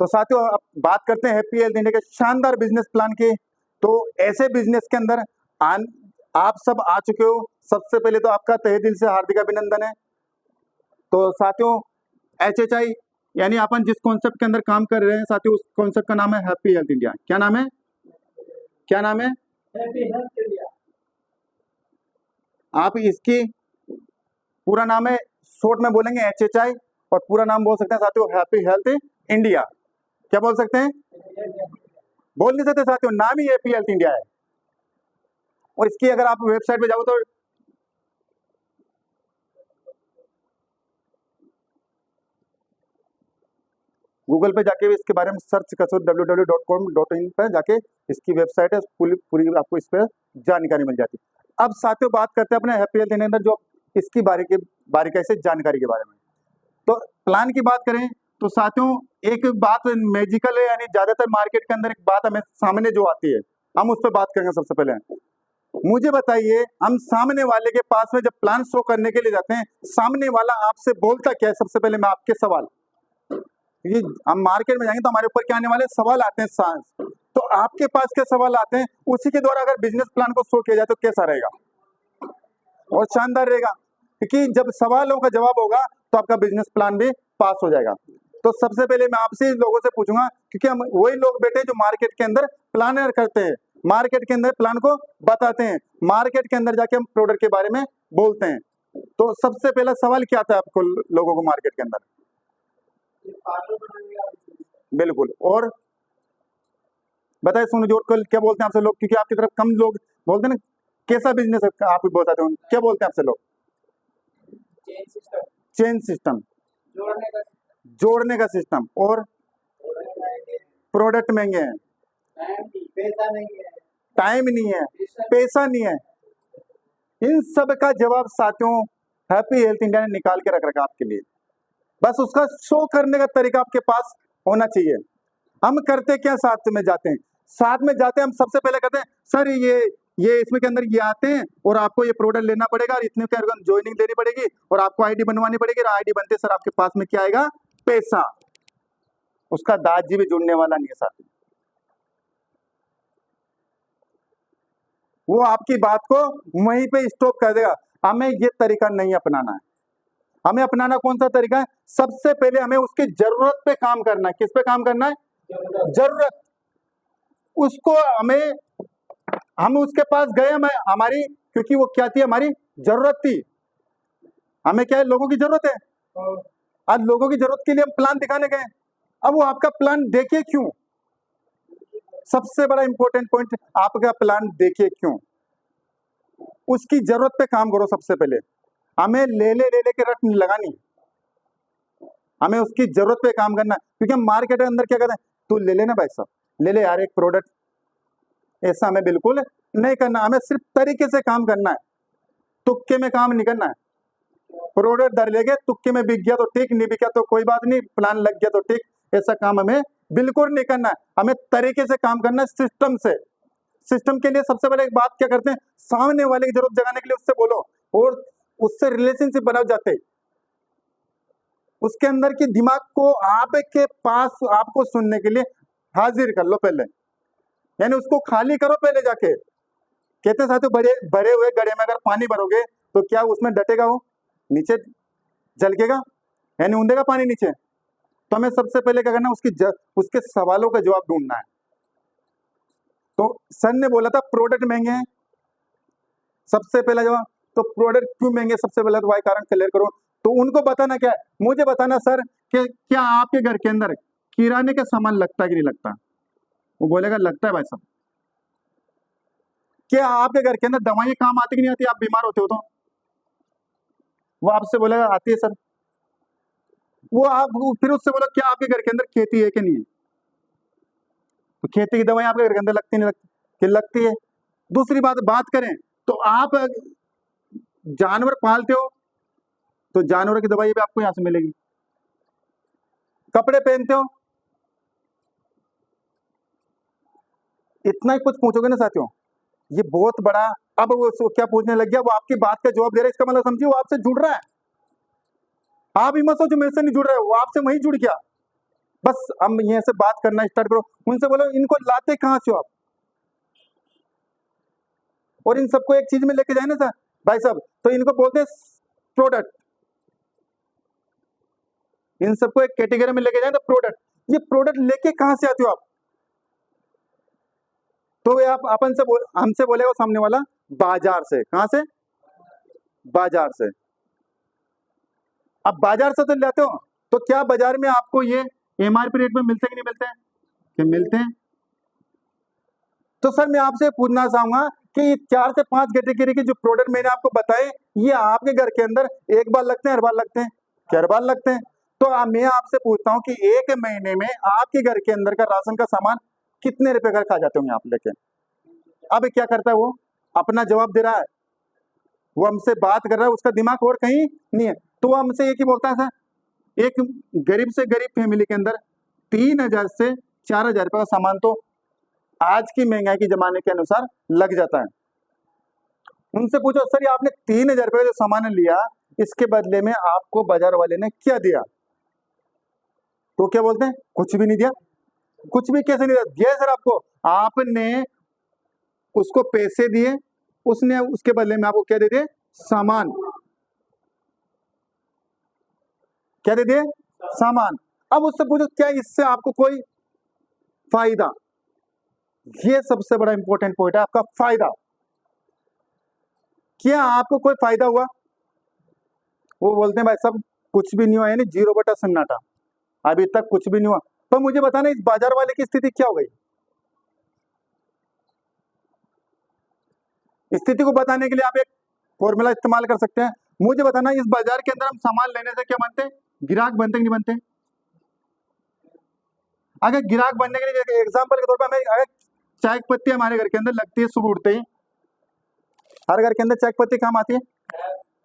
तो साथियों अब बात करते हैं हैप्पी हेल्थ इंडिया के शानदार बिजनेस प्लान की। तो ऐसे बिजनेस के अंदर आप सब आ चुके हो। सबसे पहले तो आपका तहे दिल से हार्दिक अभिनंदन है। तो साथियों HHI यानी अपन जिस कॉन्सेप्ट के अंदर काम कर रहे हैं साथियों, उस कॉन्सेप्ट का नाम है हैप्पी हेल्थ इंडिया। क्या नाम है? क्या नाम है? Happy health India. आप इसकी पूरा नाम है, शॉर्ट में बोलेंगे HHI, और पूरा नाम बोल सकते हैं साथियों हैप्पी हेल्थ इंडिया। क्या बोल सकते हैं? बोल नहीं सकते साथियों, नाम ही हैप्पी हेल्थ इंडिया है। और इसकी अगर आप वेबसाइट पे जाओ तो गूगल पे जाके भी इसके बारे में सर्च कर सकते, www.com.in पर जाके इसकी वेबसाइट है, पूरी आपको इस पर जानकारी मिल जाती है। अब साथियों बात करते हैं अपने हैप्पी हेल्थ इंडिया जो इसकी बारीकी से जानकारी के बारे में। तो प्लान की बात करें तो साथियों एक बात मैजिकल है, यानी ज्यादातर मार्केट के अंदर एक बात हमें सामने जो आती है, हम उस पर बात करेंगे। सबसे पहले मुझे बताइए, हम सामने वाले के पास में जब प्लान शो करने के लिए जाते हैं, सामने वाला आपसे बोलता क्या है? सबसे पहले मैं आपके सवाल, ये हम मार्केट में जाएंगे तो हमारे ऊपर क्या आने वाले सवाल आते हैं सांस, तो आपके पास क्या सवाल आते हैं, उसी के द्वारा अगर बिजनेस प्लान को शो किया जाए तो कैसा रहेगा? और शानदार रहेगा, क्योंकि जब सवालों का जवाब होगा तो आपका बिजनेस प्लान भी पास हो जाएगा। तो सबसे पहले मैं आपसे लोगों से पूछूंगा, क्योंकि हम वही लोग बैठे जो मार्केट के अंदर प्लानर करते हैं, मार्केट के अंदर प्लान को बताते हैं, मार्केट के अंदर जाके हम प्रोडक्ट के बारे में बोलते हैं। तो सबसे पहला सवाल क्या आता है आपको लोगों को मार्केट के अंदर? बिल्कुल। और बताए सुनो जोड़ को क्या बोलते हैं आपसे लोग, क्योंकि आपकी तरफ कम लोग बोलते हैं ना, कैसा बिजनेस है आप बताते हो, क्या बोलते हैं आपसे लोग? चेन सिस्टम, जोड़ने का सिस्टम। और प्रोडक्ट महंगे हैं, पैसा नहीं है, टाइम नहीं है, पैसा नहीं है। इन सब का जवाब साथियों हैप्पी हेल्थ इंडिया ने निकाल के रख रखा आपके लिए। बस उसका शो करने का तरीका आपके पास होना चाहिए। हम करते क्या, साथ में जाते हैं, हम सबसे पहले कहते हैं सर ये इसमें के अंदर ये आते हैं और आपको ये प्रोडक्ट लेना पड़ेगा और इतने ज्वाइनिंग देनी पड़ेगी और आपको आईडी बनवानी पड़ेगी, और आईडी बनते सर आपके पास में क्या आएगा? पैसा। उसका दाजी भी जुड़ने वाला नहीं है साथ। वो आपकी बात को वहीं पे स्टॉप कर देगा। हमें ये तरीका नहीं अपनाना है। हमें अपनाना कौन सा तरीका है? सबसे पहले हमें उसकी जरूरत पे काम करना है। किस पे काम करना है? जरूरत। उसको हम उसके पास गए, हमारी क्योंकि वो क्या थी, हमारी जरूरत थी। हमें क्या है? लोगों की जरूरत है। आज लोगों की जरूरत के लिए हम प्लान दिखाने गए। अब वो आपका प्लान देखिए क्यों, सबसे बड़ा इंपॉर्टेंट पॉइंट, आपका प्लान देखिए क्यों। उसकी जरूरत पे काम करो। सबसे पहले हमें ले ले के रट लगानी, हमें उसकी जरूरत पे काम करना। क्योंकि हम मार्केट के अंदर क्या कहते हैं, तू ले लेना भाई साहब, ले ले यार एक प्रोडक्ट, ऐसा हमें बिल्कुल नहीं करना। हमें सिर्फ तरीके से काम करना है, तुक्के में काम नहीं करना है। प्रोडक्ट दर लेके तुक्के में बिक गया तो ठीक, नहीं बिका तो कोई बात नहीं, प्लान लग गया तो ठीक, ऐसा काम हमें बिल्कुल नहीं करना है। हमें तरीके से काम करना है, सिस्टम से। सिस्टम के लिए सबसे पहले एक बात क्या करते हैं, सामने वाले की जरूरत जगाने के लिए उससे बोलो और उससे रिलेशनशिप बना जाते, उसके अंदर की दिमाग को आपके पास आपको सुनने के लिए हाजिर कर लो पहले, यानी उसको खाली करो पहले जाके। कहते हैं साथियों, भरे हुए गड्ढे में अगर पानी भरोगे तो क्या उसमें डटेगा? वो नीचे झलकेगा, यानी ऊंधेगा पानी नीचे। तो हमें सबसे पहले क्या करना है, उसके सवालों का जवाब ढूंढना है। तो सर ने बोला था प्रोडक्ट महंगे हैं, सबसे पहला जवाब। तो प्रोडक्ट क्यों महंगे, सबसे पहले तो भाई कारण क्लियर करो। तो उनको बताना क्या है, मुझे बताना सर कि क्या आपके घर के अंदर किराने का सामान लगता है कि नहीं लगता? वो बोलेगा लगता है भाई साहब। क्या आपके घर के अंदर दवाइयां काम आती कि नहीं आती? आप बीमार होते हो तो वो आपसे बोलेगा आती है सर। फिर उससे बोलो क्या आपके घर के अंदर खेती है कि नहीं है? तो खेती की दवाई आपके घर के अंदर लगती नहीं लगती? कि लगती है। दूसरी बात करें तो आप जानवर पालते हो तो जानवर की दवाई भी आपको यहां से मिलेगी। कपड़े पहनते हो, इतना ही कुछ पूछोगे ना साथियों, ये बहुत बड़ा। अब वो क्या पूछने लग गया, वो आपकी बात का जवाब दे रहा है, इसका मतलब समझिए वो आपसे जुड़ रहा है। आप ही मत सोचो मेरे से नहीं जुड़ रहा है, वो आपसे वही जुड़ गया। बस हम यहाँ से बात करना स्टार्ट करो, उनसे बोलो इनको लाते कहाँ से हो आप, और इन सबको एक चीज में लेके जाए ना सर भाई साहब, तो इनको बोलते हैं प्रोडक्ट, इन सबको एक कैटेगरी में लेके जाए तो प्रोडक्ट। ये प्रोडक्ट लेके कहां से आते हो आप, तो ये आप अपन से हमसे बोलेगा सामने वाला बाजार से। कहां से, बाजार से। अब बाजार से तो लेते हो, तो क्या बाजार में आपको ये एमआरपी रेट में मिलते कि नहीं मिलते हैं, कि मिलते हैं। तो सर मैं आपसे पूछना चाहूंगा कि 4 से 5 कैटेगरी के जो प्रोडक्ट मैंने आपको बताए, ये आपके घर के अंदर एक बार लगते हैं, हर बार लगते हैं, क्या हर बार लगते हैं। तो मैं आपसे पूछता हूं कि एक महीने में आपके घर के अंदर का राशन का सामान कितने रुपए का खा जाते होंगे आप लेके। अब क्या करता है वो, अपना जवाब दे रहा है, वो हमसे बात कर रहा है, उसका दिमाग और कहीं नहीं है। तो वो हमसे एक ही बोलता है सर, एक गरीब से गरीब फैमिली के अंदर 3000 से 4000 रुपए का सामान तो आज की महंगाई के जमाने के अनुसार लग जाता है। उनसे पूछो सर ये आपने 3000 रुपए का जो सामान लिया, इसके बदले में आपको बाजार वाले ने क्या दिया, तो क्या बोलते हैं, कुछ भी नहीं दिया। कुछ भी कैसे नहीं दिया सर आपको, आपने उसको पैसे दिए, उसने उसके बदले में आपको क्या दे दिए, सामान। क्या दे दिए, सामान। अब उससे पूछो क्या इससे आपको कोई फायदा, ये सबसे बड़ा इंपॉर्टेंट पॉइंट है आपका, फायदा। क्या आपको कोई फायदा हुआ, वो बोलते हैं भाई साहब कुछ भी नहीं हुआ, यानी 0 बटा सन्नाटा, अभी तक कुछ भी नहीं हुआ। तो मुझे बताना इस बाजार वाले की स्थिति क्या हो गई। स्थिति को बताने के लिए आप एक फॉर्मूला इस्तेमाल कर सकते हैं। मुझे बताना इस बाजार के अंदर हम सामान लेने से क्या बनते हैं, ग्राहक बनते कि नहीं बनते। अगर ग्राहक बनने के लिए एग्जांपल के तौर पर हमें अगर चाय की पत्ती हमारे घर के अंदर लगती है सुबह उठते ही, हर घर के अंदर चाय की पत्ती काम आती है,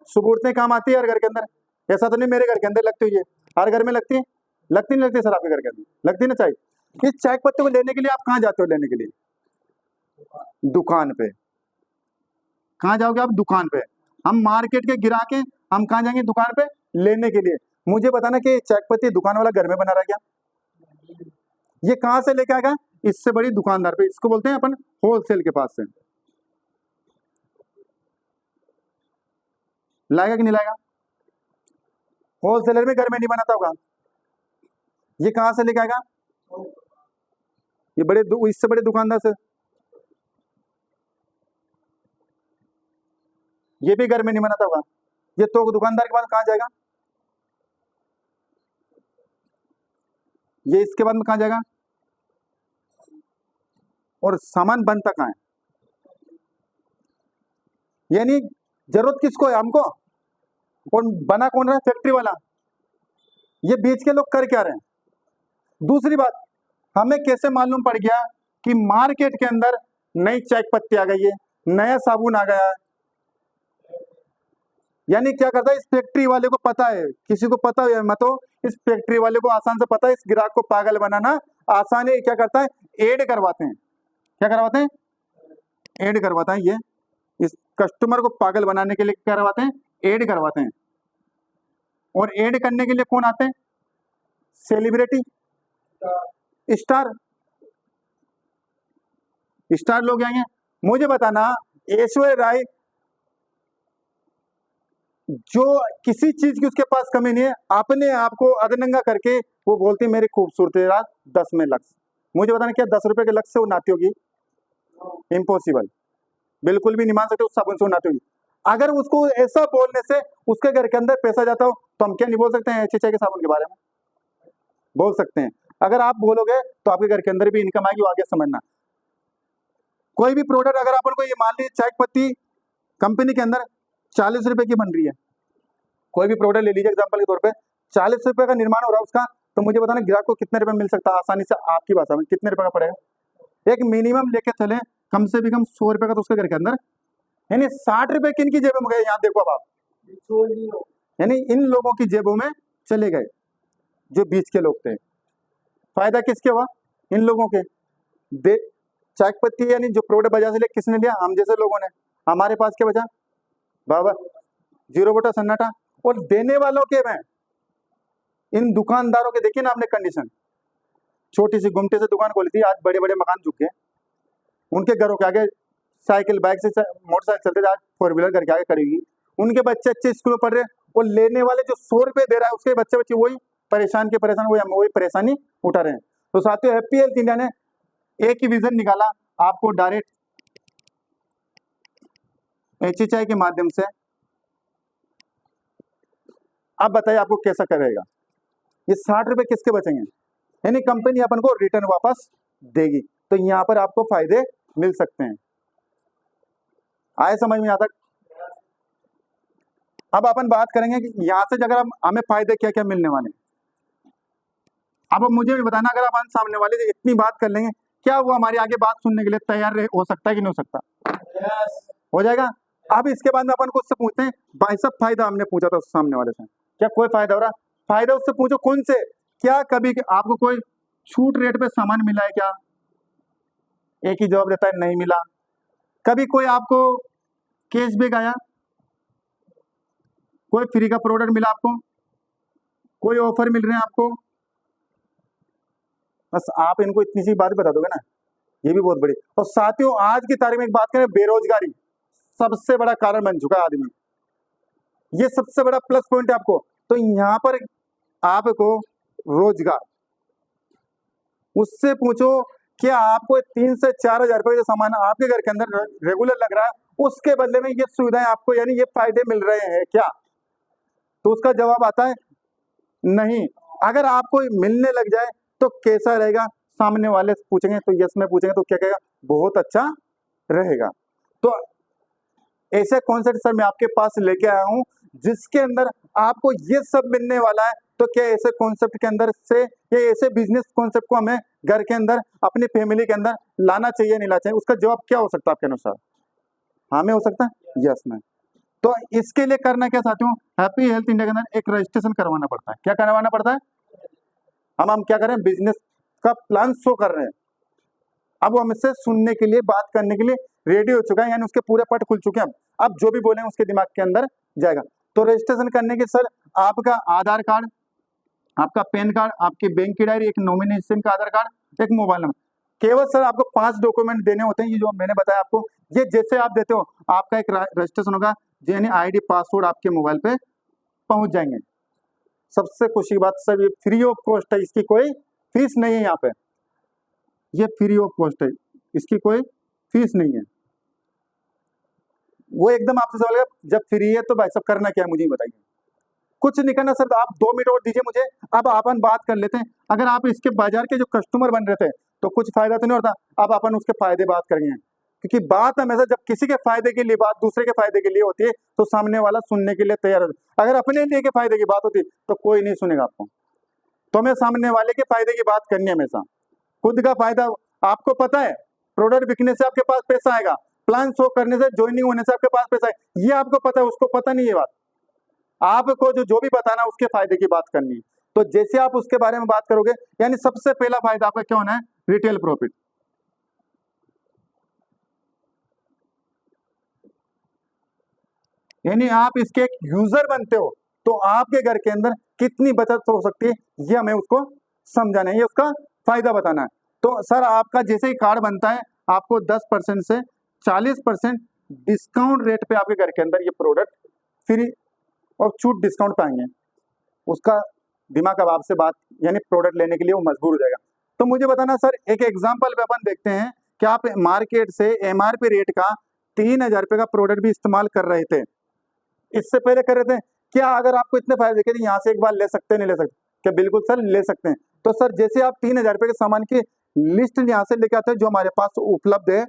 सुबह उठते ही काम आती है हर घर के अंदर। ऐसा तो नहीं मेरे घर के अंदर लगती हुई है, हर घर में लगती है, लगती नहीं लगती सर आपके घर के अंदर, लगती ना चाय। इस चाय की पत्ती को लेने के लिए आप कहाँ जाते हो लेने के लिए, दुकान पे। कहाँ जाओगे आप, दुकान पे। हम मार्केट के ग्राहक हैं, हम कहाँ जाएंगे, दुकान पे लेने के लिए। मुझे बताना कि चाय पत्ती दुकान वाला घर में बना रहा क्या, ये कहां से लेके आएगा, इससे बड़ी दुकानदार पे, इसको बोलते हैं अपन होलसेल के पास से लाएगा कि नहीं लाएगा। होलसेलर में घर में नहीं बनाता होगा, ये कहां से लेके आएगा, ये बड़े इससे बड़े दुकानदार से। ये भी घर में नहीं बनाता होगा, ये तो दुकानदार के पास कहां जाएगा, ये इसके बाद में कहां जाएगा, और सामान बनता कहां है, यानी जरूरत किसको है, हमको, और बना कौन रहा है, फैक्ट्री वाला। ये बीच के लोग कर क्या रहे हैं। दूसरी बात, हमें कैसे मालूम पड़ गया कि मार्केट के अंदर नई चाय पत्ती आ गई है, नया साबुन आ गया है, यानी क्या करता है, इस फैक्ट्री वाले को पता है, किसी को पता है मत हो, इस फैक्ट्री वाले को आसान से पता है, इस ग्राहक को पागल बनाना आसान है। क्या करता है, एड करवाते हैं, क्या करवाते हैं, एड करवाता है। ये इस कस्टमर को पागल बनाने के लिए क्या करवाते हैं, एड करवाते हैं। और एड करने के लिए कौन आते हैं, सेलिब्रिटी, स्टार, स्टार लोग आएंगे। मुझे बताना ऐश्वर्या राय जो किसी चीज की उसके पास कमी नहीं है, अपने आप को अधनंगा करके वो बोलती मेरी खूबसूरती रात 10 में लक्ष्य। मुझे बताना क्या 10 रुपए के लक्ष्य से वो नाती होगी, इम्पॉसिबल, बिल्कुल भी नहीं मान सकते उस साबुन से वो नाती होगी। अगर उसको ऐसा बोलने से उसके घर के अंदर पैसा जाता हो, तो हम क्या नहीं बोल सकते हैं चाय के साबुन के बारे में, बोल सकते हैं। अगर आप बोलोगे तो आपके घर के अंदर भी इनकम आएगी, वो आगे समझना। कोई भी प्रोडक्ट अगर अपन को ये मान लीजिए चाय पत्ती कंपनी के अंदर 40 रुपए की बन रही है, कोई भी प्रोडक्ट ले लीजिए एग्जांपल के तौर पे, 40 रुपए का निर्माण हो रहा है उसका, तो मुझे बताना ग्राहक को कितने रुपए मिल सकता है आसानी से, आपकी भाषा में कितने रुपए का पड़ेगा। एक मिनिमम लेके चले, कम से भी कम 100 रुपए का तो उसके घर के अंदर, यानी 60 रुपए किन की जेबों में गए, यहाँ देखो अब आप, यानी इन लोगों की जेबों में चले गए जो बीच के लोग थे। फायदा किसके हुआ, इन लोगों के। चाय पत्ती यानी जो प्रोडक्ट बाजार से ले किसने लिया, हम जैसे लोगों ने। हमारे पास क्या बचा, बाबा 0 बटा सन्नाटा। और देने वालों के में इन दुकानदारों के देखिए ना आपने कंडीशन, छोटी सी गुमटे से दुकान खोली थी, आज बड़े बड़े मकान झुक गए। उनके घरों के आगे साइकिल बाइक से मोटरसाइकिल चलते थे, आज 4 व्हीलर करके आगे खड़ी हुई। उनके बच्चे अच्छे स्कूल में पढ़ रहे, वो लेने वाले जो 100 रुपए दे रहा है उसके बच्चे वही परेशान के परेशान वही परेशानी उठा रहे हैं। तो साथियों, हैप्पी हेल्थ इंडिया ने एक ही विजन निकाला, आपको डायरेक्ट HHI के माध्यम से। अब बताइए आपको कैसा करेगा, ये 60 रुपए किसके बचेंगे, यानी कंपनी अपन को रिटर्न वापस देगी। तो यहाँ पर आपको फायदे मिल सकते हैं। आए समझ में यहाँ तक? अब अपन बात करेंगे कि यहाँ से अगर हमें फायदे क्या क्या मिलने वाले। अब मुझे भी बताना, अगर अपन सामने वाले से इतनी बात कर लेंगे, क्या वो हमारी आगे बात सुनने के लिए तैयार हो सकता है कि नहीं हो सकता? हो जाएगा। अब इसके बाद में अपन को उससे पूछते हैं, भाई साहब फायदा हमने पूछा था उस सामने वाले से, क्या कोई फायदा हो रहा? फायदा उससे पूछो कौन से, क्या कभी आपको कोई छूट रेट पे सामान मिला है क्या? एक ही जवाब देता है नहीं मिला। कभी कोई आपको कैशबैक आया, कोई फ्री का प्रोडक्ट मिला आपको, कोई ऑफर मिल रहे हैं आपको? बस आप इनको इतनी सी बात बता दोगे ना, ये भी बहुत बड़ी। और साथियों, आज की तारीख में एक बात करें, बेरोजगारी सबसे बड़ा कारण बन चुका है आदमी, ये सबसे बड़ा प्लस पॉइंट है आपको। तो यहाँ पर आपको रोजगार, उससे पूछो क्या आपको 3 से 4 हजार रुपए जो सामान आपके घर के अंदर रेगुलर लग रहा है, उसके बदले में ये सुविधाएं आपको, यानी ये फायदे मिल रहे हैं क्या? तो उसका जवाब आता है नहीं। अगर आपको मिलने लग जाए तो कैसा रहेगा? सामने वाले से पूछेंगे तो यस में पूछेंगे तो क्या कहेगा? बहुत अच्छा रहेगा। तो ऐसे कॉन्सेप्ट सर मैं आपके पास लेके आया हूं जिसके अंदर आपको ये सब मिलने वाला है। तो क्या ऐसे कॉन्सेप्ट के अंदर से, ये ऐसे बिजनेस कॉन्सेप्ट को हमें घर के अंदर अपनी फैमिली के अंदर लाना चाहिए नहीं लाना चाहिए? उसका जवाब क्या हो सकता है आपके अनुसार? हाँ में हो सकता है, यस में। तो इसके लिए करना क्या साथियों, हैप्पी हेल्थ इंडिया के अंदर एक रजिस्ट्रेशन करवाना पड़ता है। क्या करवाना पड़ता है? हम क्या करें, बिजनेस का प्लान शो कर रहे हैं, अब वो हमसे सुनने के लिए, बात करने के लिए रेडी हो चुका है, यानी उसके पूरे पट खुल चुके हैं। अब जो भी बोलेंगे उसके दिमाग के अंदर जाएगा। तो रजिस्ट्रेशन करने के सर आपका आधार कार्ड, आपका पैन कार्ड, आपकी बैंक की डायरी, एक नॉमिनेशन का आधार कार्ड, एक मोबाइल नंबर, केवल सर आपको 5 डॉक्यूमेंट देने होते हैं। ये जो मैंने बताया आपको, ये जैसे आप देते हो आपका एक रजिस्ट्रेशन होगा, यानी ID पासवर्ड आपके मोबाइल पे पहुंच जाएंगे। सबसे खुशी की बात सर, ये फ्री ऑफ कॉस्ट है, इसकी कोई फीस नहीं है। यहाँ पे ये फ्री ऑफ कॉस्ट है, इसकी कोई फीस नहीं है। वो एकदम आपसे सवाल है, जब फ्री है तो भाई साहब करना क्या है मुझे बताइए? कुछ नहीं करना सर, आप 2 मिनट और दीजिए मुझे। अब अपन बात कर लेते हैं, अगर आप इसके बाजार के जो कस्टमर बन रहे थे तो कुछ फायदा तो नहीं होता। अब अपन उसके फायदे बात करेंगे, क्योंकि बात हमेशा जब किसी के फायदे के लिए बात दूसरे के फायदे के लिए होती है तो सामने वाला सुनने के लिए तैयार होता है। अगर अपने लिए के फायदे की बात होती तो कोई नहीं सुनेगा आपको। तो हमें सामने वाले के फायदे की बात करनी है हमेशा। खुद का फायदा आपको पता है, प्रोडक्ट बिकने से आपके पास पैसा आएगा, प्लान शो करने से, ज्वाइनिंग होने से आपके पास पैसा है, ये आपको पता है, उसको पता नहीं है बात। आपको जो भी बताना उसके फायदे की बात करनी है। तो जैसे आप उसके बारे में बात करोगे, यानी सबसे पहला फायदा आपका क्या होना है? Retail profit. यानी आप इसके एक यूजर बनते हो तो आपके घर के अंदर कितनी बचत हो सकती है, ये हमें उसको समझाना है, ये उसका फायदा बताना है। तो सर आपका जैसे ही कार्ड बनता है, आपको 10% से 40% डिस्काउंट रेट पे आपके घर के अंदर ये प्रोडक्ट फ्री और छूट डिस्काउंट पाएंगे। उसका दिमाग अब आपसे बात, यानी प्रोडक्ट लेने के लिए वो मजबूर हो जाएगा। तो मुझे बताना सर, एक एग्जांपल पे अपन देखते हैं कि आप मार्केट से MRP रेट का 3000 रुपए का प्रोडक्ट भी इस्तेमाल कर रहे थे, इससे पहले कर रहे थे। क्या अगर आपको इतने फायदे देखे यहाँ से एक बार ले सकते हैं, नहीं ले सकते? क्या बिल्कुल सर ले सकते हैं। तो सर जैसे आप 3000 रुपए के सामान की लिस्ट यहाँ से लेके आते हैं जो हमारे पास उपलब्ध है,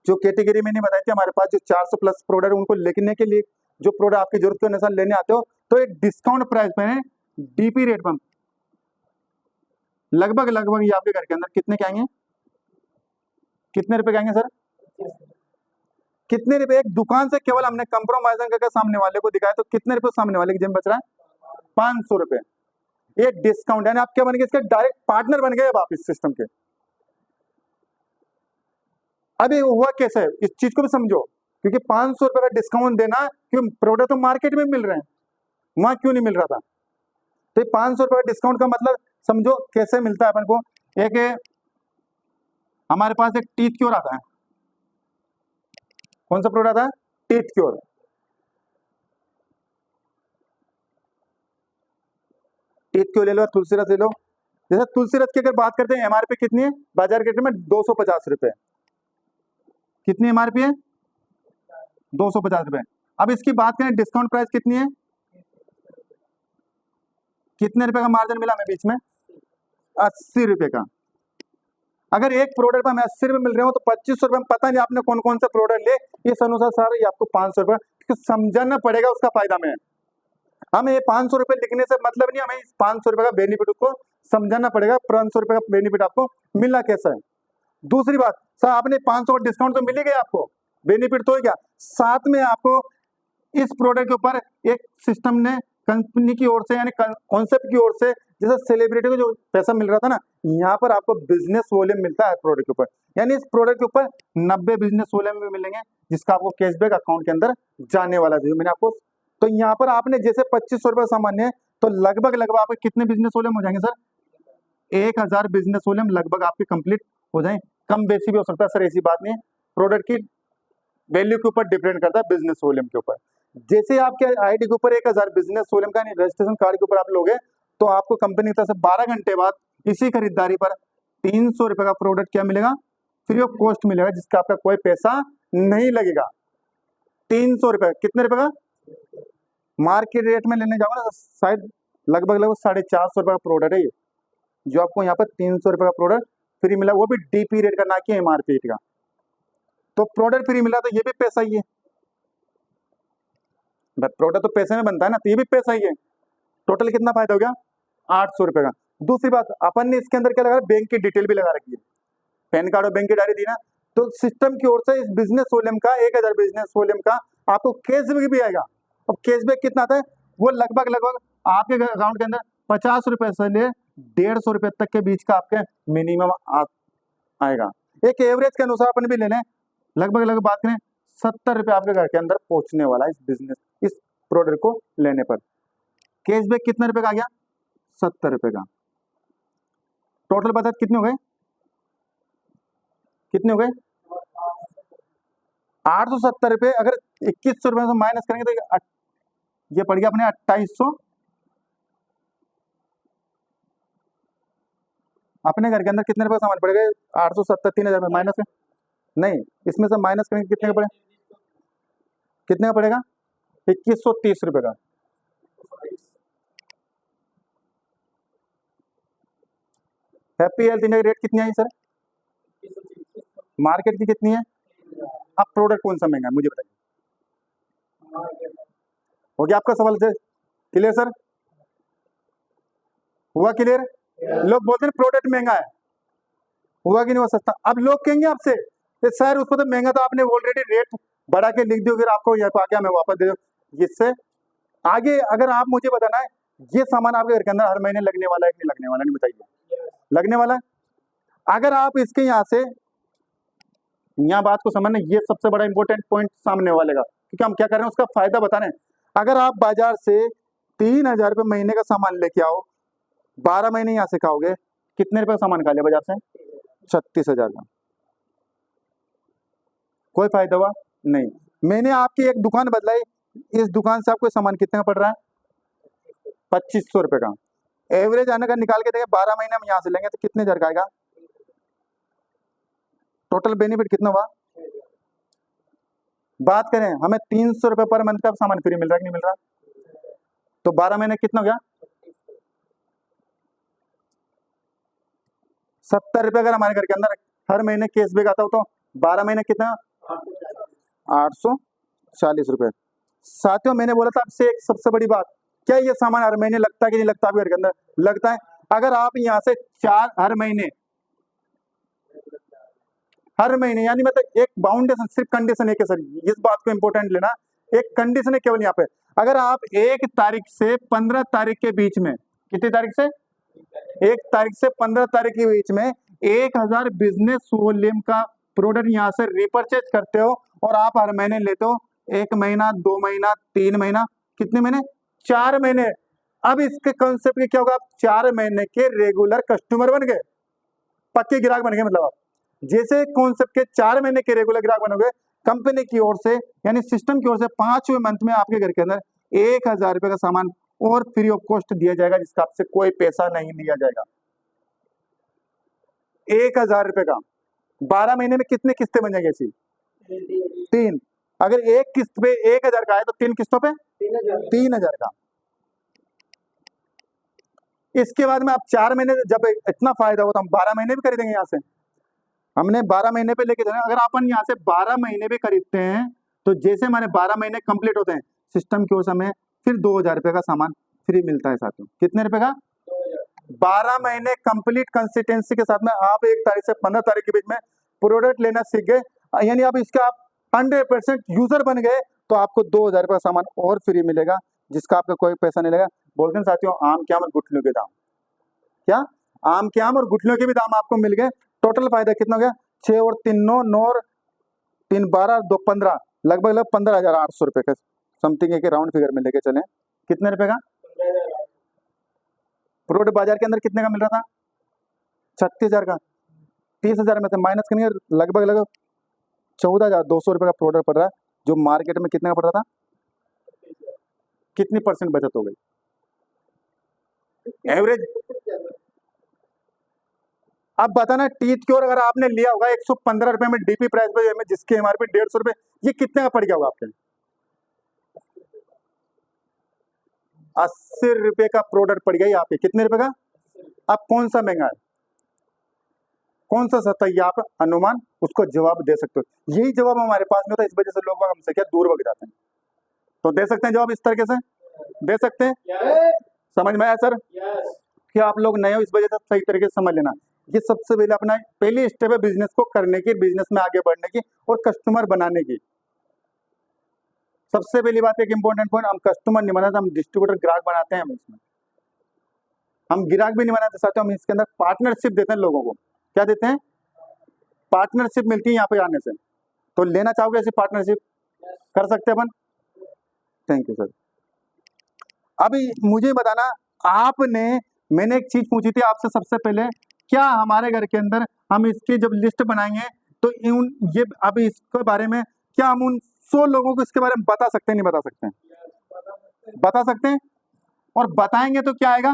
जो कैटेगरी मैंने बताई थी, हमारे पास जो 400 प्लस प्रोडक्ट, उनको लिखने के लिए जो प्रोडक्ट आपकी जरूरत के अनुसार लेने आते हो, तो एक डिस्काउंट प्राइस में DP रेट पर लगभग ये आपके घर के अंदर कितने के आएंगे? कितने रुपए के आएंगे सर? कितने रुपए? एक दुकान से केवल हमने कंप्रोमाइज करके सामने वाले को दिखाया तो कितने रुपए सामने वाले की जेब बच रहा है? 500 रुपए। एक डिस्काउंट, यानी आप क्या बन गए? इसके डायरेक्ट पार्टनर बन गए अब आप इस सिस्टम के। अभी हुआ कैसे, इस चीज को भी समझो, क्योंकि 500 रुपए का डिस्काउंट देना, क्यों? प्रोडक्ट तो मार्केट में मिल रहे हैं, वहां क्यों नहीं मिल रहा था? तो 500 रुपए का डिस्काउंट का मतलब समझो कैसे मिलता है अपन को। एक हमारे पास एक टीथ क्योर आता है। कौन सा प्रोडक्ट आता है? Teeth cure. टीथ क्योर ले लो, तुलसी रस ले लो। जैसे तुलसी रस की अगर बात करते हैं, एमआरपी कितनी है बाजार के रेट में? 250 रुपए। कितनी एमआरपी है? 250 रुपए। अब इसकी बात करें डिस्काउंट प्राइस कितनी है? कितने रुपए का मार्जिन मिला हमें बीच में? 80 रुपए का। अगर एक प्रोडक्ट पर हमें 80 रुपए मिल रहे हो तो 25 रुपए में पता नहीं आपने कौन कौन सा प्रोडक्ट ले, इस अनुसार सारे आपको 500 रुपए समझना पड़ेगा उसका फायदा में। हमें ये 500 रुपए लिखने से मतलब नहीं, हमें इस 500 रुपए का बेनिफिट को समझाना पड़ेगा। 500 रुपए का बेनिफिट आपको मिला कैसा है। दूसरी बात, सर आपने 500 का डिस्काउंट तो मिल ही गया, आपको बेनिफिट तो हो गया, साथ में आपको इस प्रोडक्ट के ऊपर एक सिस्टम ने कंपनी की ओर से यानी कॉन्सेप्ट की ओर से, जैसे सेलिब्रिटी को जो पैसा मिल रहा था ना, यहाँ पर आपको बिजनेस वॉल्यूम मिलता है प्रोडक्ट के ऊपर। यानी इस प्रोडक्ट के ऊपर 90 बिजनेस वॉल्यूम भी मिलेंगे, जिसका आपको कैशबैक अकाउंट के अंदर जाने वाला है। मैंने आपको तो यहाँ पर आपने जैसे 2500 रुपए सामान्य है, तो लगभग आपके कितने बिजनेस वॉल्यूम हो जाएंगे सर? 1000 बिजनेस वॉल्यूम लगभग आपके कंप्लीट हो जाए। कम बेसी भी हो सकता है सर, ऐसी बात नहीं है। प्रोडक्ट की वैल्यू के ऊपर डिपेंड करता है, बिजनेस वॉल्यूम के ऊपर। जैसे आपके आईडी के ऊपर 1000 बिजनेस वॉल्यूम का रजिस्ट्रेशन कार्ड के ऊपर आप लोगे, तो आपको कंपनी की तरफ से 12 घंटे बाद इसी खरीदारी पर 300 रुपए का प्रोडक्ट क्या मिलेगा? फ्री ऑफ कॉस्ट मिलेगा, जिसका आपका कोई पैसा नहीं लगेगा। 300 रुपए, कितने रुपए का? मार्केट रेट में लेने जाओगे ना, शायद लगभग 450 रुपए का प्रोडक्ट है ये, जो आपको यहाँ पर 300 रुपए का प्रोडक्ट फ्री मिला, वो भी डीपी रेट का, ना कि एमआरपी रेट का। तो प्रोडक्ट फ्री मिला तो ये भी पैसा ही है, प्रोडक्ट तो पैसे में बनता है ना, तो ये भी पैसा ही है। टोटल कितना फायदा हो गया? 800 रुपए का। दूसरी बात, अपन ने इसके अंदर क्या लगा? बैंक की डिटेल भी लगा रखी है, पैन कार्ड और बैंक की डायरी दी ना, तो सिस्टम की ओर से इस बिजनेस वॉल्यूम का 1000 बिजनेस वॉल्यूम का आपको कैशबैक भी आएगा। और कैशबैक कितना आता है? वो लगभग आपके अकाउंट के अंदर 50 रुपए से ले 150 रुपए तक के बीच का आपके मिनिमम आएगा। एक एवरेज के अनुसार अपन भी ले लें, लगभग बात करें 70 रुपए आपके घर के अंदर पहुंचने वाला है इस बिजनेस, इस प्रोडक्ट को लेने पर। कैशबैक कितने रुपए का आ गया? 70 रुपए का। टोटल बचत कितने हो गए? कितने हो गए? 870 रुपए। अगर 2100 रुपए से माइनस करेंगे तो ये पड़ गया अपने 2800। अपने घर के अंदर कितने रुपए सामान पड़ गए? 870, 3000 में माइनस है नहीं, इसमें से माइनस करेंगे कितने का पड़े? कितने का पड़ेगा? 2130 रुपए का। हैप्पी हेल्थ इंडिया की रेट कितनी आई सर? मार्केट की कितनी है? अब प्रोडक्ट कौन सा महंगा है मुझे बताइए। हो गया आपका सवाल से क्लियर सर? हुआ क्लियर? लोग बोलते हैं प्रोडक्ट महंगा है, हुआ कि नहीं हुआ सस्ता? अब लोग कहेंगे आपसे सर उसको तो महंगा, तो आपने ऑलरेडी रेट बढ़ा के लिख दियो, फिर आपको यहाँ पे आ गया मैं वापस दे दूं। जिससे आगे अगर आप मुझे बताना है ये सामान आपके घर के अंदर हर महीने लगने वाला है कि नहीं लगने वाला, नहीं बताइए। लगने वाला है। अगर आप इसके यहाँ से यहाँ बात को समझना, ये सबसे बड़ा इंपॉर्टेंट पॉइंट सामने वाले का, क्योंकि हम क्या कर रहे हैं उसका फायदा बता रहे हैं। अगर आप बाजार से 3000 रुपये महीने का सामान लेके आओ, 12 महीने यहाँ से खाओगे, कितने रुपए का सामान खा लिया बाजार से? 36,000 का। कोई फायदा हुआ नहीं। मैंने आपकी एक दुकान बदलाई, इस दुकान से आपको सामान कितने का पड़ रहा है? 2500 रुपए का। एवरेज आने का निकाल के देखें, 12 महीने हम यहाँ से लेंगे तो कितने हजार का आएगा? टोटल बेनिफिट कितना हुआ? बात करें हमें 300 रुपए पर मंथ का सामान फ्री मिल रहा है कि नहीं मिल रहा? तो 12 महीने कितना हो गया? 70 रुपए। अगर हमारे घर के अंदर हर महीने कैशबैक आता हो तो 12 महीने कितना? 840 रुपए। साथियों मैंने बोला था आपसे एक सबसे बड़ी बात, क्या ये सामान हर महीने लगता है कि नहीं लगता? आपके घर के अंदर लगता है। अगर आप यहाँ से 4 हर महीने यानी मतलब एक बाउंडेशन, सिर्फ कंडीशन एक है सर, इस बात को इंपॉर्टेंट लेना, एक कंडीशन है केवल यहाँ पे। अगर आप 1 तारीख से 15 तारीख के बीच में, कितनी तारीख से? 1 तारीख से 15 तारीख के बीच में 1000 बिजनेस वॉल्यूम का प्रोडक्ट यहाँ से रिपर्चेज करते हो और आप हर महीने लेते हो, 1 महीना, 2 महीना, 3 महीना, कितने महीने? 4 महीने, अब इसके कॉन्सेप्ट में क्या होगा, आप 4 महीने के रेगुलर कस्टमर बन गए, पक्के ग्राहक बन गए। मतलब आप जैसे कॉन्सेप्ट के 4 महीने के रेगुलर ग्राहक बनोगे, कंपनी की ओर से यानी सिस्टम की ओर से 5वें मंथ में आपके घर के अंदर 1000 रुपए का सामान और फ्री ऑफ कॉस्ट दिया जाएगा, जिसका आपसे कोई पैसा नहीं लिया जाएगा। 1000 रुपए का 12 महीने में कितने किस्तें बन जाएंगी ऐसी? 3। अगर एक किस्त पे 1000 का है तो 3 किस्तों पे 3000 का। इसके बाद में आप 4 महीने, जब इतना फायदा हो तो हम 12 महीने भी खरीदेंगे यहाँ से। हमने 12 महीने पे लेके जाना। अगर अपन यहाँ से 12 महीने पे खरीदते हैं तो जैसे हमारे 12 महीने कंप्लीट होते हैं, सिस्टम की ओर से हमें फिर 2000 रुपए का सामान फ्री मिलता है साथियों। कितने रुपए का? 12 महीने कंप्लीट कंसिस्टेंसी के साथ में आप 1 तारीख से 15 तारीख के बीच में प्रोडक्ट लेना सीख गए, यानी आप इसका आप 100% यूजर बन गए, तो आपको 2000 रुपए का सामान और फ्री मिलेगा, जिसका आपका कोई पैसा नहीं लगेगा। बोलते हैं साथियों, आम के आम और गुठलियों के दाम। क्या? आम के आम और गुठलियों के भी दाम आपको मिल गए। टोटल फायदा कितना हो गया? 6 और 3 9 9 और 3 12 2 15, लगभग 15,800 रुपए का समथिंग एक राउंड फिगर में लेके चले। कितने रुपए का प्रोडक्ट बाजार के अंदर कितने का मिल रहा था? 36,000 का। 30,000 में से माइनस करेंगे, लगभग 14,200 रुपए का प्रोडक्ट पड़ रहा है, जो मार्केट में कितने का पड़ रहा था? कितनी % बचत हो गई एवरेज? अब बताना, टीथ क्योर अगर आपने लिया होगा 115 रुपए में डीपी प्राइस पे, जिसकी एमआरपी 150 रुपए, ये कितने का पड़ गया होगा आपके? 80 रुपए का प्रोडक्ट पड़ गया यहाँ पे। कितने रुपए का? अब कौन सा महंगा है, कौन सा सस्ता है, ये आप अनुमान उसको जवाब दे सकते हो। यही जवाब हमारे पास में होता है, इस वजह से लोग हमसे क्या दूर भग जाते हैं। तो दे सकते हैं जवाब, इस तरीके से दे सकते हैं। समझ में आया सर? क्या आप लोग नए हो, इस वजह से सही तरीके से समझ लेना। ये सबसे पहले अपना पहली स्टेप है बिजनेस को करने की, बिजनेस में आगे बढ़ने की और कस्टमर बनाने की। सबसे पहली बात, एक इंपॉर्टेंट पॉइंट, हम कस्टमर नहीं बनाते, हम डिस्ट्रीब्यूटर ग्राहक बनाते हैं। हम इसमें हम ग्राहक भी नहीं बनाते साथियों, हम इसके अंदर पार्टनरशिप देते हैं लोगों को। क्या देते हैं? पार्टनरशिप मिलती है यहाँ पे आने से। तो लेना चाहोगे ऐसी पार्टनरशिप? कर सकते हैं अपन। Thank you sir. अभी मुझे बताना, आपने, मैंने एक चीज पूछी थी आपसे सबसे पहले, क्या हमारे घर के अंदर हम इसकी जब लिस्ट बनाएंगे तो ये अभी इसके बारे में क्या हम उन 100 लोगों को इसके बारे में बता सकते हैं? नहीं बता सकते हैं? बता सकते हैं। और बताएंगे तो क्या आएगा?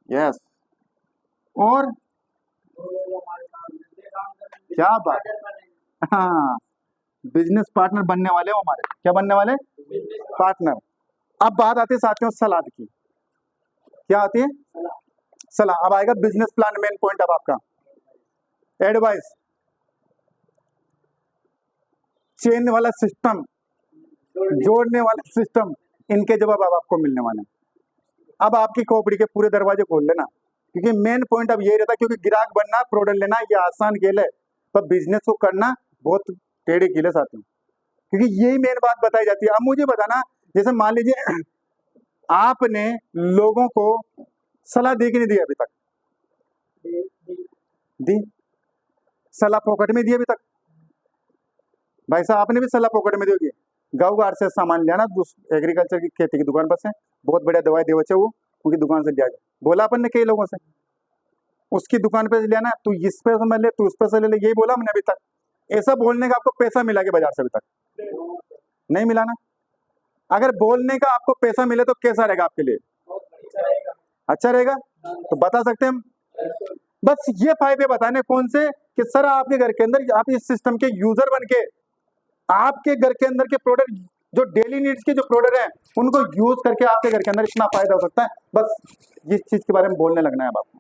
यस। और क्या बात, हाँ, बिजनेस पार्टनर बनने वाले हो हमारे। क्या बनने वाले? पार्टनर। अब बात आती है साथियों सलाद की। क्या आती है? सलाह। अब आएगा बिजनेस प्लान, मेन पॉइंट अब आपका एडवाइस, चेन वाला सिस्टम, जोड़ने वाला सिस्टम, इनके जवाब अब आपको मिलने वाले हैं। अब आपकी खोपड़ी के पूरे दरवाजे खोल लेना, क्योंकि मेन पॉइंट अब यही रहता है, क्योंकि ग्राहक बनना, प्रोडक्ट लेना ये आसान खेल है, पर बिजनेस को करना बहुत टेढ़े खेल है साथियों, क्योंकि यही मेन बात बताई जाती है। अब मुझे बताना, जैसे मान लीजिए आपने लोगों को सलाह दी कि नहीं दी अभी तक? दी। सलाह पॉकेट में दी अभी तक? भाई साहब आपने भी सलाह पॉकेट में दी होगी। गाँव से सामान लिया ना एग्रीकल्चर की, खेती की दुकान पर से, बहुत बढ़िया दवाई दे बच्चे, वो उनकी दुकान से लिया, बोला अपन ने कई लोगों से, उसकी दुकान पे लिया ना, तू इस पे से ले, तू उस पे से ले, यही बोला हमने अभी तक? ऐसा बोलने का आपको पैसा मिला के बाजार से? अभी तक नहीं मिला ना। अगर बोलने का आपको पैसा मिले तो कैसा रहेगा आपके लिए? अच्छा रहेगा। तो बता सकते हैं हम, बस ये फायदे बताने कौन से, कि सर आपके घर के अंदर आप इस सिस्टम के यूजर बन के आपके घर के अंदर के प्रोडक्ट, जो डेली नीड्स के जो प्रोडक्ट हैं, उनको यूज करके आपके घर के अंदर इतना फायदा हो सकता है। बस इस चीज के बारे में बोलने लगना है आपको।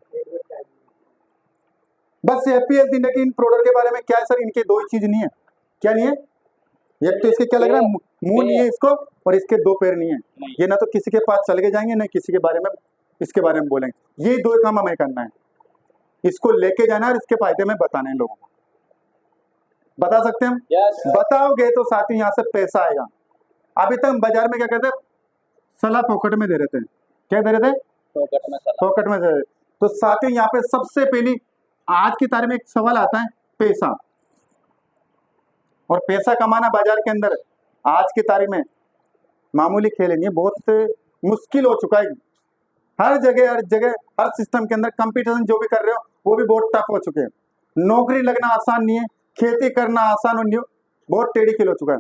बस हैप्पी हेल्थ इंडिया की इन प्रोडक्ट के बारे में क्या है सर, इनके दो ही चीज नहीं है। क्या नहीं है? एक तो इसके क्या लग रहा है, मुंह नहीं है इसको, और इसके 2 पैर नहीं है। ये ना तो किसी के पास चले के जाएंगे, ना किसी के बारे में इसके बारे में बोलेंगे। ये 2 काम हमें करना है, इसको लेके जाना और इसके फायदे में बताना है लोगों को। बता सकते हैं हम? बताओगे तो साथ ही यहाँ से पैसा आएगा। अभी तक हम बाजार में क्या करते हैं, सलाह पॉकेट में दे रहे थे। क्या दे रहे थे? पॉकेट में दे रहे। तो साथ ही यहाँ पे सबसे पहली आज की तारीख में एक सवाल आता है, पैसा। और पैसा कमाना बाजार के अंदर आज की तारीख में मामूली खेल नहीं है, बहुत मुश्किल हो चुका है। हर जगह हर सिस्टम के अंदर कंपटीशन जो भी कर रहे हो वो भी बहुत टफ हो चुके हैं। नौकरी लगना आसान नहीं है, खेती करना आसान नहीं है, बहुत टेढ़ी खेल हो चुका है।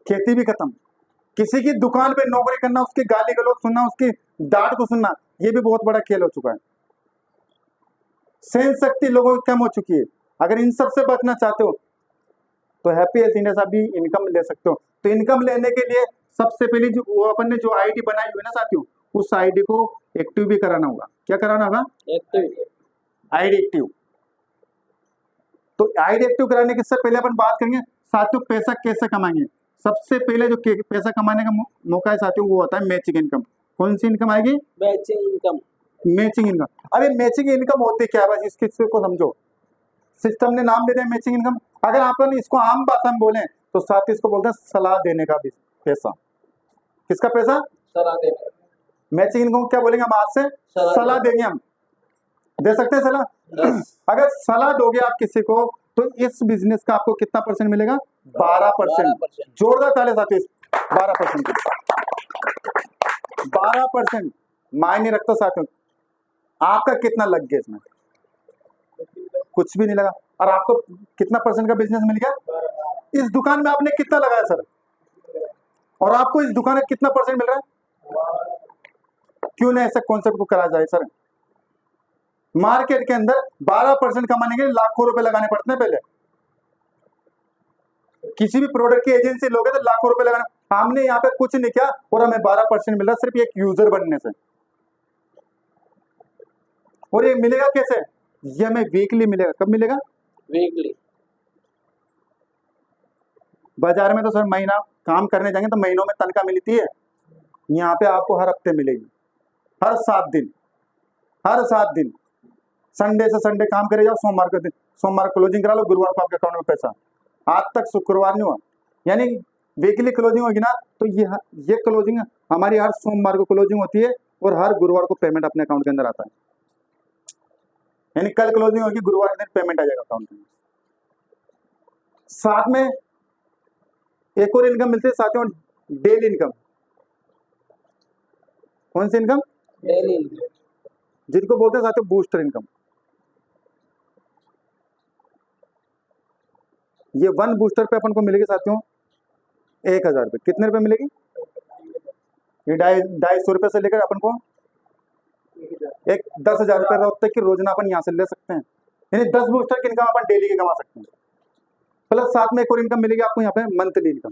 खेती भी खत्म, किसी की दुकान पे नौकरी करना, उसकी गाली गलौज सुनना, उसकी डांट को सुनना, ये भी बहुत बड़ा खेल हो चुका है। सहन शक्ति लोगों की कम हो चुकी है। अगर इन सब से बचना चाहते हो तो हैप्पी हेल्थ इंडिया से भी इनकम ले सकते हो। तो इनकम लेने के लिए सबसे पहले जो वो अपन ने जो आईडी बनाई हुई है ना साथियों, उस आईडी को एक्टिव भी कराना होगा। क्या कराना होगा? एक्टिव। ID active. तो आईडी एक्टिव कराने के पहले अपन बात करेंगे साथियों पैसा कैसे कमाएंगे। सबसे पहले जो पैसा कमाने का मौका है साथियों वो होता है मैचिंग इनकम। कौन सी इनकम आएगी? Matching income. Matching income. अरे मैचिंग इनकम होती क्या है, बस इसके को समझो। सिस्टम ने नाम दे दिया मैचिंग इनकम। अगर आप इसको आम भाषा में बोले तो साथ इसको बोलते हैं सलाह देने का भी पैसा। किसका पैसा? सलाह देने। मैचिंग इनकम क्या बोलेंगे हम? आज से सलाह देंगे, हम दे सकते हैं सलाह। अगर सलाह दोगे आप किसी को तो इस बिजनेस का आपको कितना परसेंट मिलेगा? 12%। जोरदार ताली साथियों, 12%। 12% मायने रखता साथियों। आपका कितना लग गया इसमें? कुछ भी नहीं लगा। और आपको कितना परसेंट का बिजनेस मिल गया? इस दुकान में आपने कितना लगाया सर? और आपको इस दुकान में कितना परसेंट मिल रहा है? क्यों नहीं ऐसा कॉन्सेप्ट को करा जाए सर? मार्केट के अंदर 12% कमाने के लिए लाखों रुपए लगाने पड़ते हैं। पहले किसी भी प्रोडक्ट की एजेंसी लोगे तो लाखों रुपए लगाना। हमने यहाँ पे कुछ नहीं किया और हमें 12% मिल रहा सिर्फ एक यूजर बनने से। और ये मिलेगा कैसे? ये हमें वीकली मिलेगा। कब मिलेगा? वीकली। बाजार में तो सर महीना काम करने जाएंगे तो महीनों में तनख्वाह मिलती है। यहाँ पे आपको हर हफ्ते मिलेगी, हर 7 दिन, हर 7 दिन। संडे से संडे काम करे जाओ, सोमवार क्लोजिंग करा लो, गुरुवार को आपके अकाउंट में पैसा। आज तक शुक्रवार नहीं हुआ, यानी वीकली क्लोजिंग होगी ना तो ये क्लोजिंग हमारी हर सोमवार को क्लोजिंग होती है और हर गुरुवार को पेमेंट अपने अकाउंट के अंदर आता है। यानी कल क्लोजिंग होगी, गुरुवार के दिन पेमेंट आ जाएगा अकाउंट में। साथ में एक और इनकम मिलती है साथियों, डेली इनकम। कौन सी इनकम? डेली इनकम, जिनको बोलते हैं साथियों बूस्टर इनकम। ये 1 बूस्टर पे अपन को मिलेगी साथियों 1000 रुपये। कितने रुपए मिलेगी? ये 250 रुपए से लेकर अपन को एक 10,000 रुपए तक की रोजाना अपन यहाँ से ले सकते हैं। यानी 10 बूस्टर की इनकम अपन डेली की कमा सकते हैं। प्लस साथ में एक और इनकम मिलेगी आपको यहाँ पे मंथली इनकम,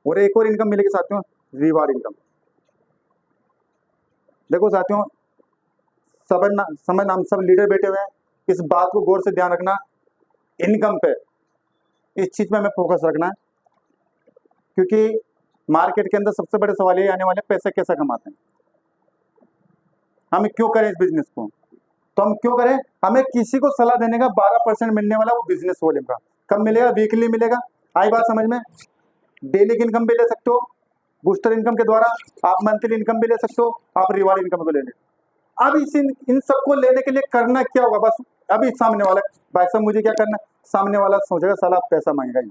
और एक और इनकम मिलेगी साथियों रिवार्ड इनकम। देखो साथियों सब लीडर बैठे हुए हैं, इस बात को गौर से ध्यान रखना, इनकम पे इस चीज में हमें फोकस रखना है। क्योंकि मार्केट के अंदर सबसे बड़े सवाल ये आने वाले पैसे कैसे कमाते हैं, हम क्यों करें इस बिजनेस को। तो हम क्यों करें? हमें किसी को सलाह देने का 12% मिलने वाला वो बिजनेस वॉल्यूम का कब मिलेगा? वीकली मिलेगा। आई बात समझ में? डेली की इनकम भी ले सकते हो बूस्टर इनकम के द्वारा, आप मंथली इनकम भी ले सकते हो, आप रिवार्ड इनकम को ले ले। अब इन सबको लेने के लिए करना क्या होगा? बस अभी सामने वाला भाई साहब मुझे क्या करना, सामने वाला सोचेगा साला पैसा मांगेगा, ही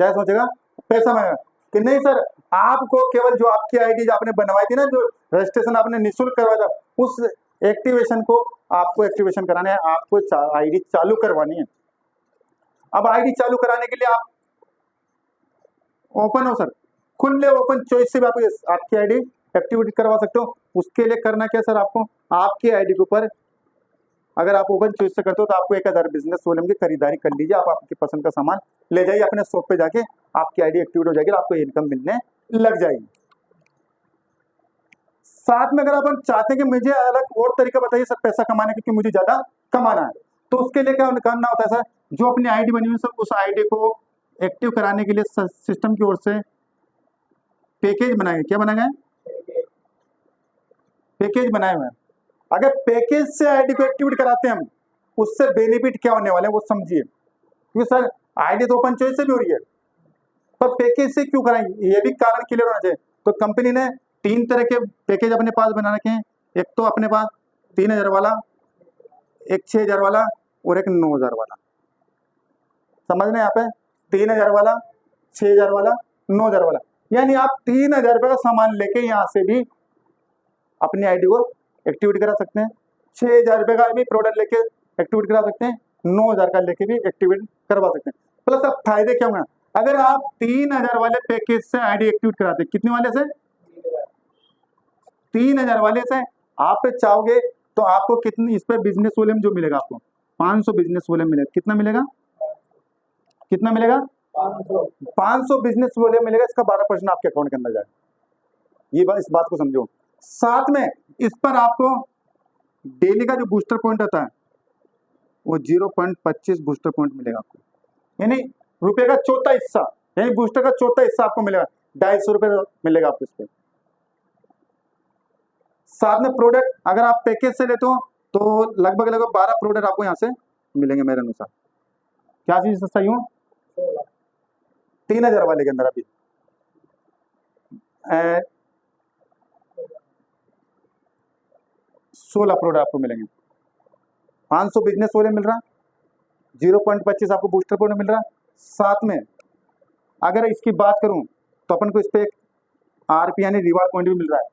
क्या सोचेगा? पैसा मांगेगा। कि नहीं सर, आपको केवल जो आपकी आईडी जो आपने बनवाई थी ना, जो रजिस्ट्रेशन आपने निःशुल्क करवाया था, उस एक्टिवेशन को आपको एक्टिवेशन कराना है, आपको आईडी चालू करवानी है। अब आईडी चालू कराने के लिए आप ओपन हो सर, खुले ओपन चॉइस से भी आपकी आईडी एक्टिविटी करवा सकते हो। उसके लिए करना क्या सर? आपको आपकी आईडी के ऊपर अगर आप ओपन चॉइस से करते हो तो आपको 1000 बिजनेस वॉल्यूम की खरीदारी कर लीजिए। आप आपकी पसंद का सामान ले जाइए अपने शॉप पे जाके, आपकी आईडी एक्टिवेट हो जाएगी और आपको इनकम मिलने लग जाएगी। साथ में अगर अपन चाहते हैं कि मुझे अलग और तरीका बताइए सर पैसा कमाने का, क्योंकि मुझे ज्यादा कमाना है, तो उसके लिए क्या करना होता है सर? जो अपनी आईडी बनी हुई सर, उस आईडी को एक्टिव कराने के लिए सिस्टम की ओर से पैकेज बनाए। क्या बनाए गए? पैकेज बनाए हुए हैं। अगर पैकेज से आईडी को एक्टिवेट कराते हैं हम, उससे बेनिफिट क्या होने वाले हैं वो समझिए। क्योंकि सर आईडी तो ओपन चॉइस से भी हो रही है, पर पैकेज से क्यों कराएंगे ये भी कारण क्लियर होना चाहिए। तो कंपनी ने 3 तरह के पैकेज अपने पास बना रखे हैं। एक तो अपने पास 3000 वाला, एक 6000 वाला और एक 9000 वाला। समझ रहे हैं यहाँ पे 3000 वाला, 6000 वाला, 9000 वाला, यानी आप 3000 रुपये का सामान लेके यहाँ से भी अपनी आईडी को एक्टिवेट करा सकते हैं, 6000 रुपये का भी प्रोडक्ट लेके एक्टिवेट करा सकते हैं, 9000 का लेके भी एक्टिवेट करवा सकते हैं। प्लस अब फायदे क्या होंगे, अगर आप 3000 वाले पैकेज से आईडी एक्टिवेट कराते हैं, कितने वाले से, 3000 वाले से आप चाहोगे तो आपको कितनी इस पे बिजनेस वॉल्यूम जो मिलेगा आपको 500 बिजनेस वॉल्यूम मिलेगा। कितना मिलेगा, कितना मिलेगा, 500 बिजनेस वॉल्यूम मिलेगा। इसका 12% आपके अकाउंट के अंदर जाएगा। ये बात, इस बात को समझो। साथ में इस पर आपको डेली का जो बूस्टर पॉइंट होता है वो 0.25 बूस्टर पॉइंट मिलेगा आपको, यानी रुपए का चौथा हिस्सा, यानी बूस्टर का चौथा हिस्सा आपको मिलेगा, 250 रुपये मिलेगा आपको इस पे। साथ में प्रोडक्ट अगर आप पैकेज से लेते हो तो लगभग 12 प्रोडक्ट आपको यहाँ से मिलेंगे मेरे अनुसार। क्या चीज सही हूँ, 3000 वाले के अंदर अभी 16 प्रोडक्ट आपको मिलेंगे, 500 बिजनेस वाले मिल रहा, 0.25 आपको बूस्टर पॉइंट मिल रहा। साथ में अगर इसकी बात करूं तो अपन को इस पे आरपी यानी रिवार्ड पॉइंट भी मिल रहा है।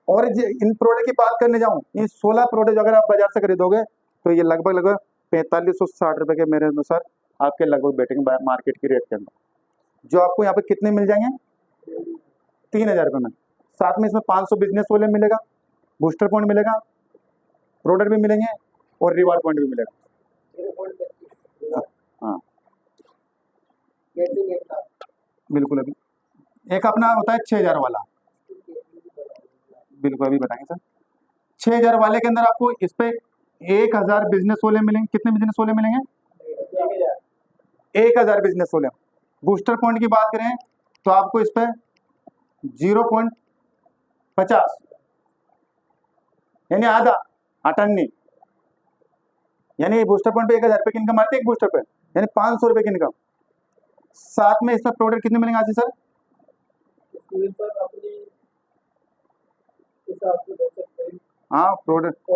और इन प्रोडक्ट की बात करने जाऊं, ये 16 प्रोडक्ट अगर आप बाजार से खरीदोगे तो ये लगभग 4560 रुपए के मेरे अनुसार आपके लगभग बैठेंगे मार्केट की रेट के अंदर, जो आपको यहाँ पे कितने मिल जाएंगे, 3000 रुपये में। साथ में इसमें 500 बिजनेस वाले मिलेगा, बूस्टर पॉइंट मिलेगा, प्रोडक्ट भी मिलेंगे और रिवार्ड पॉइंट भी मिलेगा। हाँ बिल्कुल। अभी एक अपना होता है 6000 वाला, बिल्कुल अभी बताएंगे सर। 6000 वाले के अंदर आपको इस पे 1000 बिजनेस वाले मिलेंगे। कितने बिजनेस वाले मिलेंगे, 1000 बिजनेस वाले। बूस्टर पॉइंट की बात करें तो आपको इस पे 0.50 यानी आधा, 58, यानी बूस्टर पॉइंट पे 1000 रुपये की इनकम आती है एक बूस्टर पे, यानी 500 रुपये की इनकम। साथ में इसमें प्रोडक्ट कितने मिलेंगे आज सर, हाँ प्रोडक्ट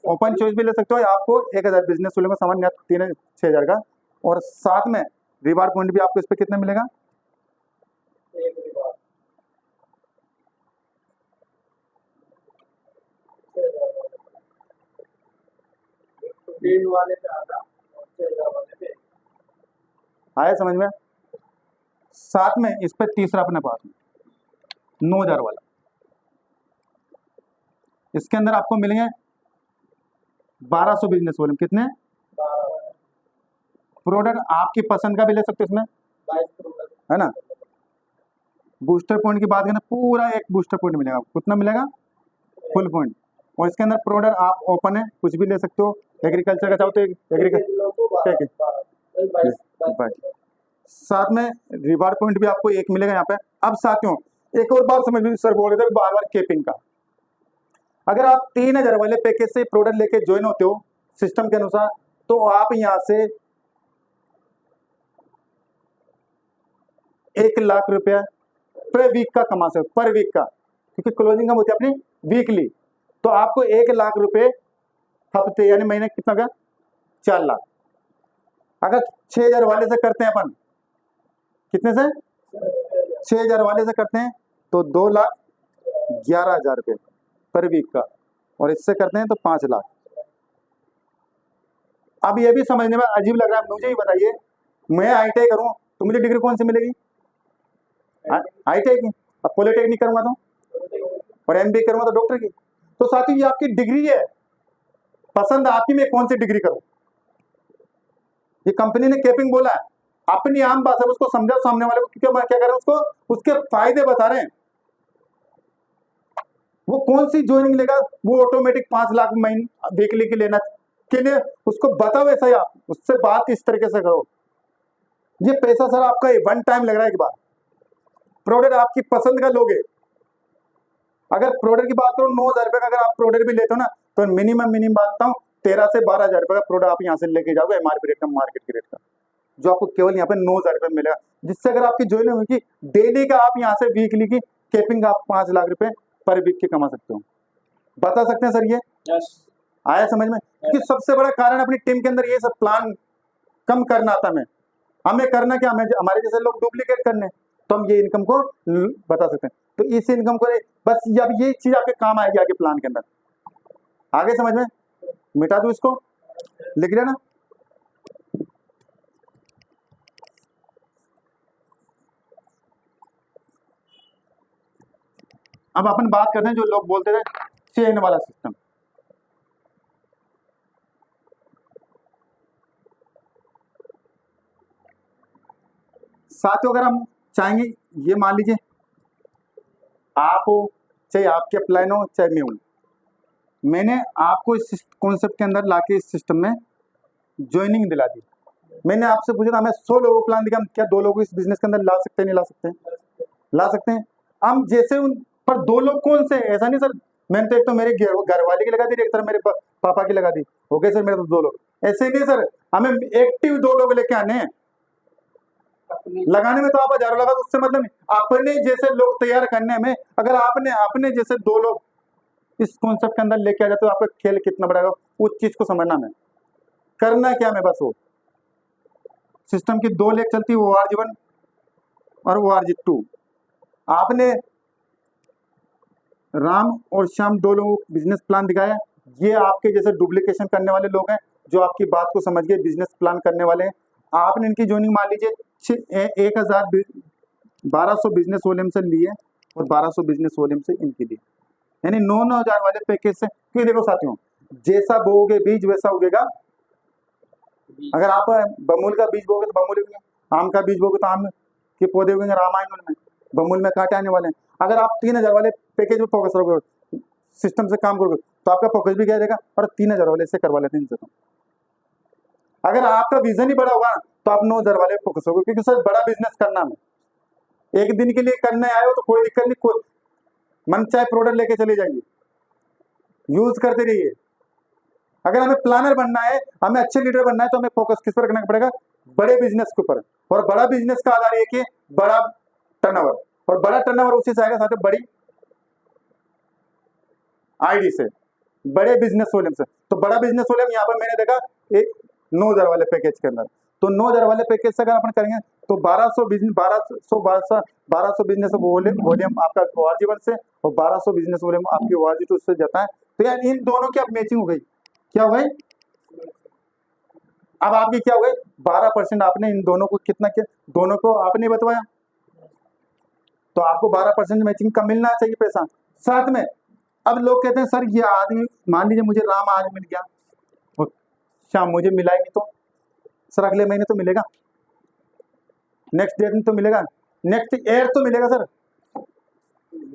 ओपन चॉइस भी ले सकते हो। आपको 1000 बिजनेस वाले का सामान या 6000 का, और साथ में रिवार्ड पॉइंट भी आपको इस पे कितने मिलेगा, आया समझ में। साथ में इस पे तीसरा अपने पास में 9000 वाला, इसके अंदर आपको मिलेंगे 1200 बिजनेस वॉल्यूम। कितने प्रोडक्ट आपकी पसंद का भी ले सकते हो इसमें, है ना। बूस्टर पॉइंट की बात करें पूरा एक बूस्टर पॉइंट मिलेगा आपको, कितना मिलेगा, फुल पॉइंट। और इसके अंदर प्रोडक्ट आप ओपन है कुछ भी ले सकते हो, एग्रीकल्चर का चाहो तो एग्रीकल्चर। साथ में रिवार्ड पॉइंट भी आपको एक मिलेगा यहाँ पे। अब साथियों एक और बात समझ लीजिए, सर बोल रहे थे बार बार केपिंग का। अगर आप 3000 वाले पैकेज से प्रोडक्ट लेके ज्वाइन होते हो सिस्टम के अनुसार, तो आप यहां से 1 लाख रुपया पर वीक का कमा सकते, पर वीक का, क्योंकि क्लोजिंग कम होती है अपनी वीकली। तो आपको 1 लाख रुपए हफ्ते यानी महीने कितना का 4 लाख। अगर 6000 वाले से करते हैं अपन, कितने से 6000 वाले से करते हैं तो 2,11,000 रुपये पर वीक का, और इससे करते हैं तो 5 लाख। अब ये भी समझने में अजीब लग रहा है, मुझे ही बताइए, मैं ITI करूं तो मुझे डिग्री कौन सी मिलेगी, ITI की। अब पॉलिटेक्निक करूंगा तो, और MBA करूंगा तो डॉक्टर की। तो साथ ही ये आपकी डिग्री है, पसंद आपकी मैं कौन सी डिग्री करूं। ये कंपनी ने कैपिंग बोला है, अपनी आम भाषा में उसको समझाओ सामने वाले को, क्योंकि क्या कर रहे हैं उसको उसके फायदे बता रहे हैं। वो कौन सी ज्वाइनिंग लेगा, वो ऑटोमेटिक 5 लाख महीने वीकली की लेना के लिए उसको बताओ ऐसा ही, आप उससे बात इस तरीके से करो। ये पैसा सर आपका 1 टाइम लग रहा है, एक बार प्रोडक्ट आपकी पसंद का लोगे। अगर प्रोडक्ट की बात करो 9000 रुपए का अगर आप प्रोडक्ट भी लेते हो ना, तो मिनिमम बात हूँ 13 से 12,000 रुपए का प्रोडक्ट आप यहाँ से लेके जाओगे MRP रेट का, मार्केट की रेट का, जो आपको केवल यहाँ पे 9000 रुपए मिलेगा। जिससे अगर आपकी ज्वाइनिंग होगी डेली का, आप यहाँ से वीकली की कैपिंग आप 5 लाख रुपए पर वीक के कमा सकते हो। बता सकते हैं सर ये, यस आया समझ में? क्योंकि सबसे बड़ा कारण अपनी टीम के अंदर ये सब प्लान कम करना आता हमें करना क्या, हमें हमारे जैसे लोग डुप्लीकेट करने, तो हम ये इनकम को बता सकते हैं। तो इस इनकम को बस अब ये चीज आपके काम आएगी आगे प्लान के अंदर। आगे समझ में? मिटा दू इसको, लिख लेना। अब अपन बात करते हैं जो लोग बोलते थे चेन वाला सिस्टम। साथियों अगर हम चाहेंगे, ये मान लीजिए आप हो, चाहे आपके अपलाइन हो, चाहे मैं हूं, मैंने आपको इस कॉन्सेप्ट के अंदर लाके इस सिस्टम में ज्वाइनिंग दिला दी। मैंने आपसे पूछा था हमें 100 लोगों को प्लान दिया, हम क्या 2 लोगों को इस बिजनेस के अंदर ला सकते हैं? नहीं ला सकते? ला सकते हैं। हम जैसे उन पर 2 लोग कौन से, ऐसा नहीं सर मैंने तो एक तो मेरे घर वाले की लगा दी, एक तरह मेरे पापा की लगा दी, हो गए सर मेरे तो 2 लोग। ऐसे नहीं सर, हमें एक्टिव 2 लोग लेके आने हैं। लगाने में तो आप हजारों लगा तो उससे मतलब नहीं, अपने जैसे लोग तैयार करने में, अगर आपने अपने जैसे 2 लोग इस कॉन्सेप्ट के अंदर लेके आ जाते तो आपका खेल कितना बढ़ेगा, उस चीज को समझना में। करना क्या मैं, बस वो सिस्टम की 2 लेग चलती है, वो ORG1 और ORG2। आपने राम और श्याम 2 लोगों को बिजनेस प्लान दिखाया, ये आपके जैसे डुप्लीकेशन करने वाले लोग हैं जो आपकी बात को समझ के बिजनेस प्लान करने वाले हैं। आपने इनकी ज्वाइनिंग मान लीजिए 1200 बिजनेस वॉल्यूम से लिए और 1200 बिजनेस वॉल्यूम से इनकी ली, यानी 9,000 वाले पैकेज से। क्योंकि देखो साथियों, जैसा बोओगे बीज वैसा उगेगा। अगर आप बमूल का बीज बोगे तो बमूल उगेगा, आम का बीज बोगे तो आम के पौधे उगेंगे, आम आएंगे उनमें, बमूल में कांटे आने वाले हैं। अगर आप 3,000 वाले पैकेज में फोकस रखोगे, सिस्टम से काम करोगे, तो आपका फोकस भी क्या रहेगा, और 3,000 वाले से करवा लेते हैं इनसे। तो अगर आपका विजन ही बड़ा होगा तो आप 9,000 वाले फोकस होगे, क्योंकि सर बड़ा बिजनेस करना है, एक दिन के लिए करने आए हो तो कोई दिक्कत नहीं, कोई मन चाहे प्रोडक्ट लेके चले जाइए, यूज करते रहिए। अगर हमें प्लानर बनना है, हमें अच्छे लीडर बनना है, तो हमें फोकस किस पर रखना पड़ेगा, बड़े बिजनेस के ऊपर। और बड़ा बिजनेस का आधार ये कि बड़ा टर्नओवर, और बड़ा टर्नओवर उसी से आएगा साथ में बड़ी आईडी से, बड़े बिजनेस वॉल्यूम से। तो बड़ा बिजनेस वॉल्यूम यहाँ पर मैंने देखा एक 9,000 वाले पैकेज के अंदर। तो 9,000 वाले पैकेज से अगर अपन करेंगे तो 1200 बिजनेस वॉल्यूम आपका ORG1 से और 1200 बिजनेस वॉल्यूम आपकी ORG2 से जाता है। तो यार इन दोनों की अब मैचिंग हो गई, क्या हो गई, अब आपकी क्या हो गई 12%। आपने इन दोनों को कितना किया, दोनों को आपने बतवाया, तो आपको 12% मैचिंग का मिलना चाहिए पैसा साथ में। अब लोग कहते हैं सर ये आदमी, मान लीजिए मुझे राम आज मिल गया और शाम मुझे मिला ही नहीं, तो सर अगले महीने तो मिलेगा, नेक्स्ट डेट में तो मिलेगा, नेक्स्ट ईयर तो मिलेगा सर।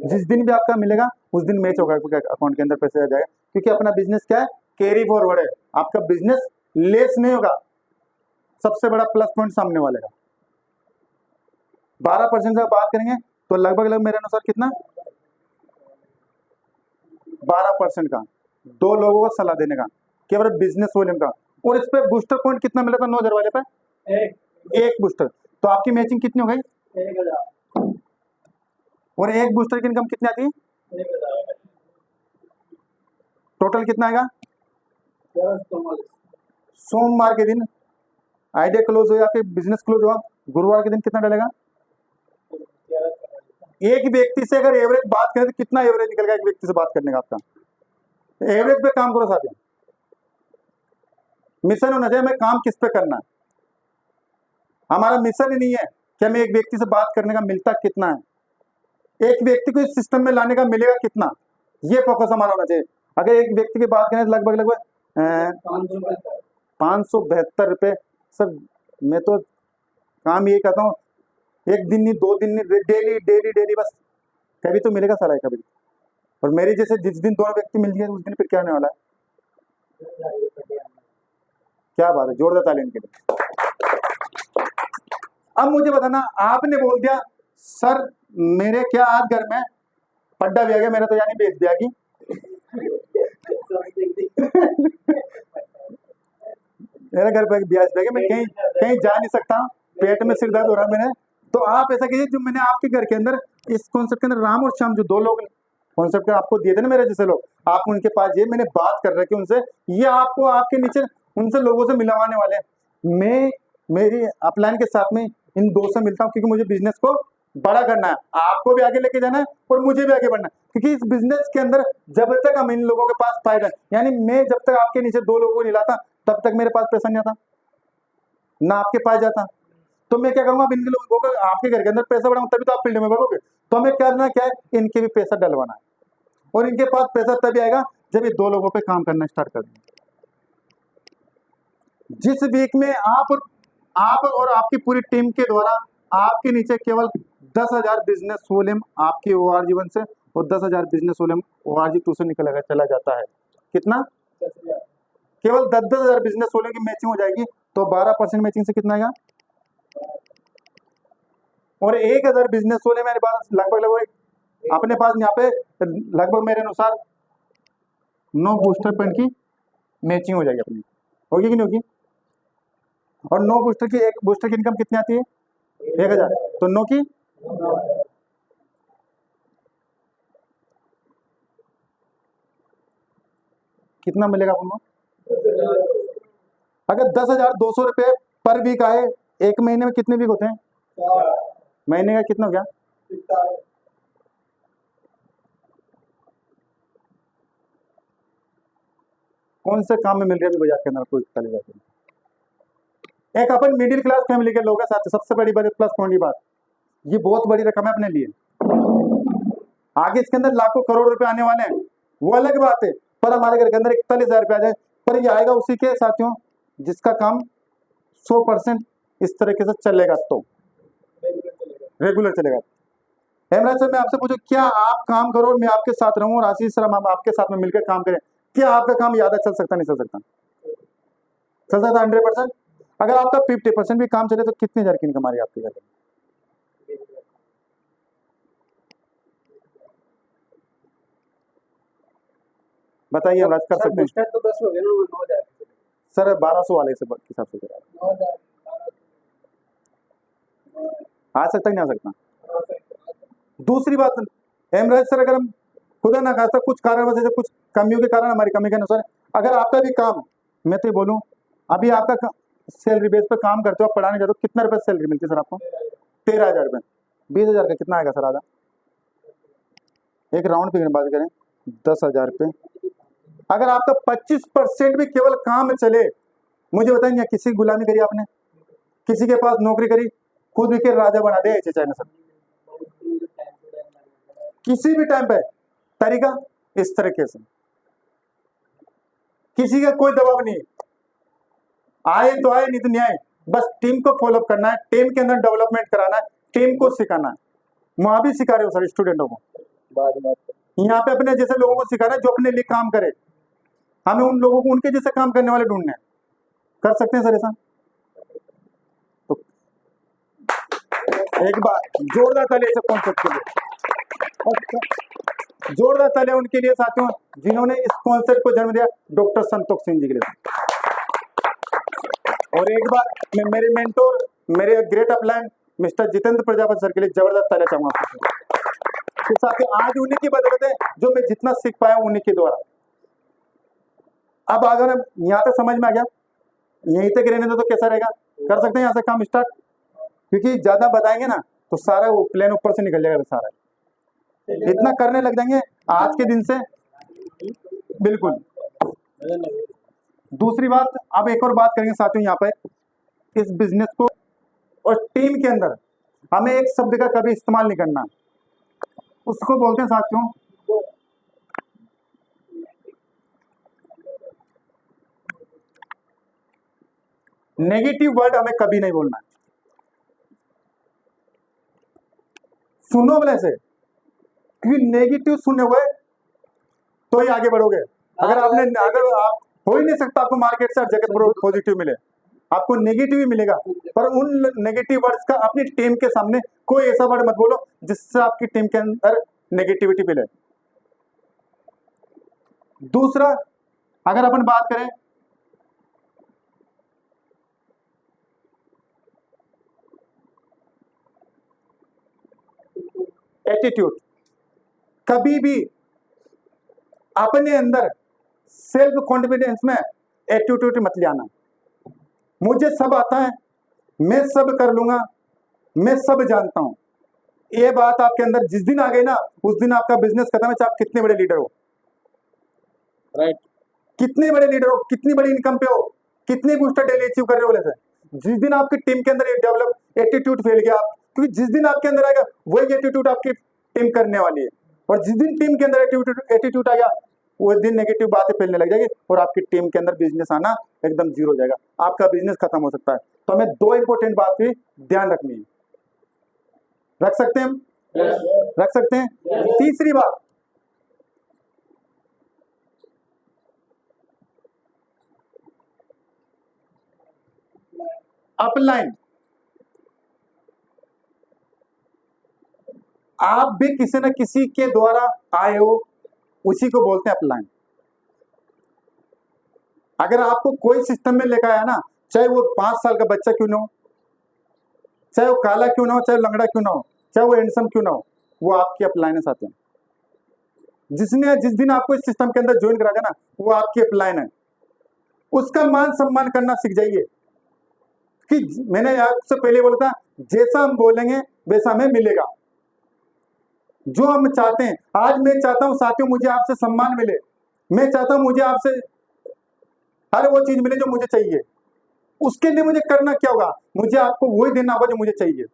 जिस दिन भी आपका मिलेगा उस दिन मैच होगा, अकाउंट के अंदर पैसे आ जाएगा, क्योंकि अपना बिजनेस क्या है, कैरी फॉरवर्ड है। आपका बिजनेस लेस नहीं होगा, सबसे बड़ा प्लस पॉइंट सामने वाले का। 12% का बात करेंगे तो लगभग मेरे अनुसार कितना, 12% का 2 लोगों को सलाह देने का, केवल बिजनेस वॉल्यूम का। और इस पे बूस्टर पॉइंट कितना मिला था 9,000 वाले पे, एक बूस्टर। तो आपकी मैचिंग कितनी हो गई, 1,000। और एक बूस्टर की इनकम कितनी आती है, 1,000। टोटल कितना आएगा, सोमवार के दिन आइडिया क्लोज हो या फिर बिजनेस क्लोज हुआ, गुरुवार के दिन कितना डलेगा। एक व्यक्ति से अगर एवरेज बात करें तो कितना एवरेज निकलेगा एक व्यक्ति से बात करने का आपका, एवरेज पे काम करो साथियों। मिशन होना चाहिए हमें काम किस पे करना है। हमारा मिशन ही नहीं है कि हमें एक व्यक्ति से बात करने का मिलता कितना है, एक व्यक्ति को इस सिस्टम में लाने का मिलेगा कितना, ये फोकस हमारा होना चाहिए। अगर एक व्यक्ति की बात करें तो लगभग 572 रुपये सर। मैं तो काम ये कहता हूँ, एक दिन नहीं 2 दिन नहीं, डेली डेली डेली, बस कभी तो मिलेगा सारा कभी। और मेरे जैसे जिस दिन 2 व्यक्ति मिल गए उस दिन फिर क्या होने वाला है, क्या बात है, जोरदार ताली इनके लिए। अब मुझे बताना, आपने बोल दिया सर मेरे क्या आज घर में पड्डा भी आ गया, मेरा तो यानी बेच दिया कि मेरे घर पे ब्याज पे मैं कहीं कहीं जा नहीं सकता, पेट में सिर दर्द हो रहा मेरे। तो आप ऐसा कीजिए, जो मैंने आपके घर के अंदर इस कॉन्सेप्ट के अंदर राम और श्याम जो 2 लोग कॉन्सेप्ट आपको दिए थे ना मेरे जैसे लोग, आप उनके पास ये मैंने बात कर रखी उनसे, ये आपको आपके नीचे उनसे लोगों से मिलवाने वाले हैं। मैं मेरी अपलाइन के साथ में इन दो से मिलता हूँ, क्योंकि मुझे बिजनेस को बड़ा करना है, आपको भी आगे लेके जाना है और मुझे भी आगे बढ़ना है, क्योंकि इस बिजनेस के अंदर जब तक हम इन लोगों के पास फायदा, यानी मैं जब तक आपके नीचे दो लोगों को नहीं लाता तब तक मेरे पास पैसा नहीं आता ना आपके पास जाता। तो मैं क्या करूंगा, अब इन लोगों को आपके घर के अंदर पैसा बढ़ाऊं तभी तो आप फील्ड में बढ़ोगे। तो हमें करना क्या है, इनके भी पैसा डलवाना है, और इनके पास पैसा तभी आएगा जब ये दो लोगों पे काम करना स्टार्ट कर देंगे। जिस वीक में आप और आपकी पूरी टीम के द्वारा आपके नीचे केवल 10,000 बिजनेस वॉल्यूम आपकी ORG 1 से और 10,000 बिजनेस वॉल्यूम ORG 2 से निकल चला जाता है। कितना? केवल 10,000 बिजनेस वॉल्यूम की मैचिंग हो जाएगी तो 12% मैचिंग से कितना आएगा, और 1,000 बिजनेस वॉल्यूम मेरे पास लगभग अपने पास यहाँ पे लगभग मेरे अनुसार 9 बूस्टर पॉइंट की मैचिंग हो जाएगी अपनी, होगी कि नहीं होगी? और 9 बूस्टर की, एक बूस्टर की इनकम कितनी आती है? 1,000, तो 9 की कितना मिलेगा आपको? अगर 10,200 रुपये पर वीक आए, एक महीने में कितने वीक होते हैं? महीने का कितना हो गया? कौन से काम में मिल रही है अभी बाजार के अंदर? कोई चले जाते हैं। एक अपन मिडिल क्लास फैमिली के लोग हैं साथ, सबसे बड़ी प्लस पॉइंट की बात, ये बहुत बड़ी रकम है अपने लिए। आगे इसके अंदर लाखों करोड़ रुपए आने वाले हैं, वो अलग बात है, पर हमारे घर के अंदर 41,000 रुपए आ जाए, पर ये आएगा उसी के साथियों जिसका काम 100% इस तरीके से चलेगा, तो रेगुलर चलेगा। हेमराज सर, मैं आपसे पूछूं, क्या आप काम करो और मैं आपके साथ रहूं और आशीष सर हम आपके साथ में मिलकर काम करें, क्या आपका काम ज्यादा चल सकता नहीं चल सकता? चल सकता 100%। अगर आपका 50% भी काम चले तो कितने हजार की इनकम आ रही है आपके घर में? बताइए, हम कर सकते हैं? तो 10 हो गए ना, 9,000 सर 1200 वाले से हिसाब से आ सकता ही नहीं आ सकता। दूसरी बात, हेमराज सर, अगर हम खुदा ना खासा कुछ कारण वजह से, कुछ कमियों के कारण, हमारी कमी के अनुसार अगर आपका भी काम, मैं तो ये बोलूं, अभी आपका सैलरी बेस पे काम करते हो, आप पढ़ाने जाते हो, कितना रुपए सैलरी मिलती है सर आपको? 13,000 रुपए। 20,000 का कितना आएगा सर आधा? एक राउंड फिगर बात करें, 10,000 रुपये। अगर आपका 25% भी केवल काम चले, मुझे बताइए, किसी की गुलामी करी आपने, किसी के पास नौकरी करी, खुद के राजा बना दे ऐसे चाइना सर, किसी भी टाइम पे तरीका इस तरीके से, किसी का कोई दबाव नहीं, आए तो आए नहीं तो नहीं आए, बस टीम को फॉलोअप करना है, टीम के अंदर डेवलपमेंट कराना है, टीम को सिखाना है। वहां भी सिखा रहे हो सर स्टूडेंटों को, यहाँ पे अपने जैसे लोगों को सिखाना है जो अपने लिए काम करे, हमें उन लोगों को उनके जैसे काम करने वाले ढूंढने हैं। कर सकते हैं सर ऐसा? तो एक बार जोरदार ताली ऐसे कॉन्सेप्ट के लिए, जोरदार ताली उनके लिए साथियों जिन्होंने इस कॉन्सेप्ट को जन्म दिया, डॉक्टर संतोष सिंह जी के लिए। और एक बार मैं मेरे मेंटोर, मेरे great upline mister Jitendra Prajapati sir के लिए जबरदस्त ताली चाहूंगा। तो साथियों, आज उन्हीं की बदौलत है जो मैं जितना सीख पाया उन्हीं के द्वारा। अब अगर यहाँ तक समझ में आ गया, यहीं तक रहने दो तो कैसा रहेगा? कर सकते हैं यहाँ से काम स्टार्ट, क्योंकि ज्यादा बताएंगे ना तो सारा वो प्लेन ऊपर से निकल जाएगा, सारा इतना करने लग जाएंगे आज के दिन से। बिल्कुल। दूसरी बात, अब एक और बात करेंगे साथियों यहाँ पे, इस बिजनेस को और टीम के अंदर हमें एक शब्द का कभी इस्तेमाल नहीं करना, उसको बोलते हैं साथियों नेगेटिव वर्ड, हमें कभी नहीं बोलना है। सुनो बोले से, क्योंकि नेगेटिव सुने हुए तो ही आगे बढ़ोगे। अगर आप हो ही नहीं सकता आपको मार्केट से हर जगह पॉजिटिव मिले, आपको नेगेटिव ही मिलेगा। पर उन नेगेटिव वर्ड्स का अपनी टीम के सामने कोई ऐसा वर्ड मत बोलो जिससे आपकी टीम के अंदर नेगेटिविटी मिले। दूसरा, अगर अपन बात करें एटीट्यूड, कभी भी अपने अंदर सेल्फ कॉन्फिडेंस में एटीट्यूड मत ले आना। मुझे सब आता है, मैं सब कर लूंगा, मैं सब जानता हूं, ये बात आपके अंदर जिस दिन आ गई ना, उस दिन आपका बिजनेस खत्म है, चाहे आप कितने बड़े लीडर हो, राइट। कितने बड़े लीडर हो, कितनी बड़ी इनकम पे हो, कितनी बूस्टर डेली अचीव कर रहे हो, बोले थे जिस दिन आपकी टीम के अंदर ये डेवलप एटीट्यूड फैल गया, क्योंकि जिस दिन आपके अंदर आएगा वही एटीट्यूड आपकी टीम करने वाली है, और जिस दिन टीम के अंदर एटीट्यूड आ गया वो दिन नेगेटिव बातें फैलने लग जाएगी और आपकी टीम के अंदर बिजनेस आना एकदम जीरो हो जाएगा, आपका बिजनेस खत्म हो सकता है। तो हमें दो इंपॉर्टेंट बात की ध्यान रखनी है। रख सकते हैं हम? रख सकते हैं। तीसरी बात, अपलाइन। आप भी किसी न किसी के द्वारा आए हो, उसी को बोलते हैं अपलाइन। अगर आपको कोई सिस्टम में लेकर आया ना, चाहे वो 5 साल का बच्चा क्यों ना हो, चाहे वो काला क्यों ना हो, चाहे लंगड़ा क्यों ना हो, चाहे वो हैंडसम क्यों ना हो, वो आपकी अपलाइन है साथियों। जिस दिन आपको इस सिस्टम के अंदर ज्वाइन करा ना, वो आपकी अपलाइन है। उसका मान सम्मान करना सीख जाइए कि मैंने आपसे पहले बोला था, जैसा हम बोलेंगे वैसा हमें मिलेगा। जो हम चाहते हैं, आज मैं चाहता हूं साथियों मुझे आपसे सम्मान मिले, मैं चाहता हूं मुझे आपसे हर वो चीज मिले जो मुझे चाहिए। उसके लिए मुझे करना क्या होगा, मुझे आपको वही देना होगा जो मुझे चाहिए।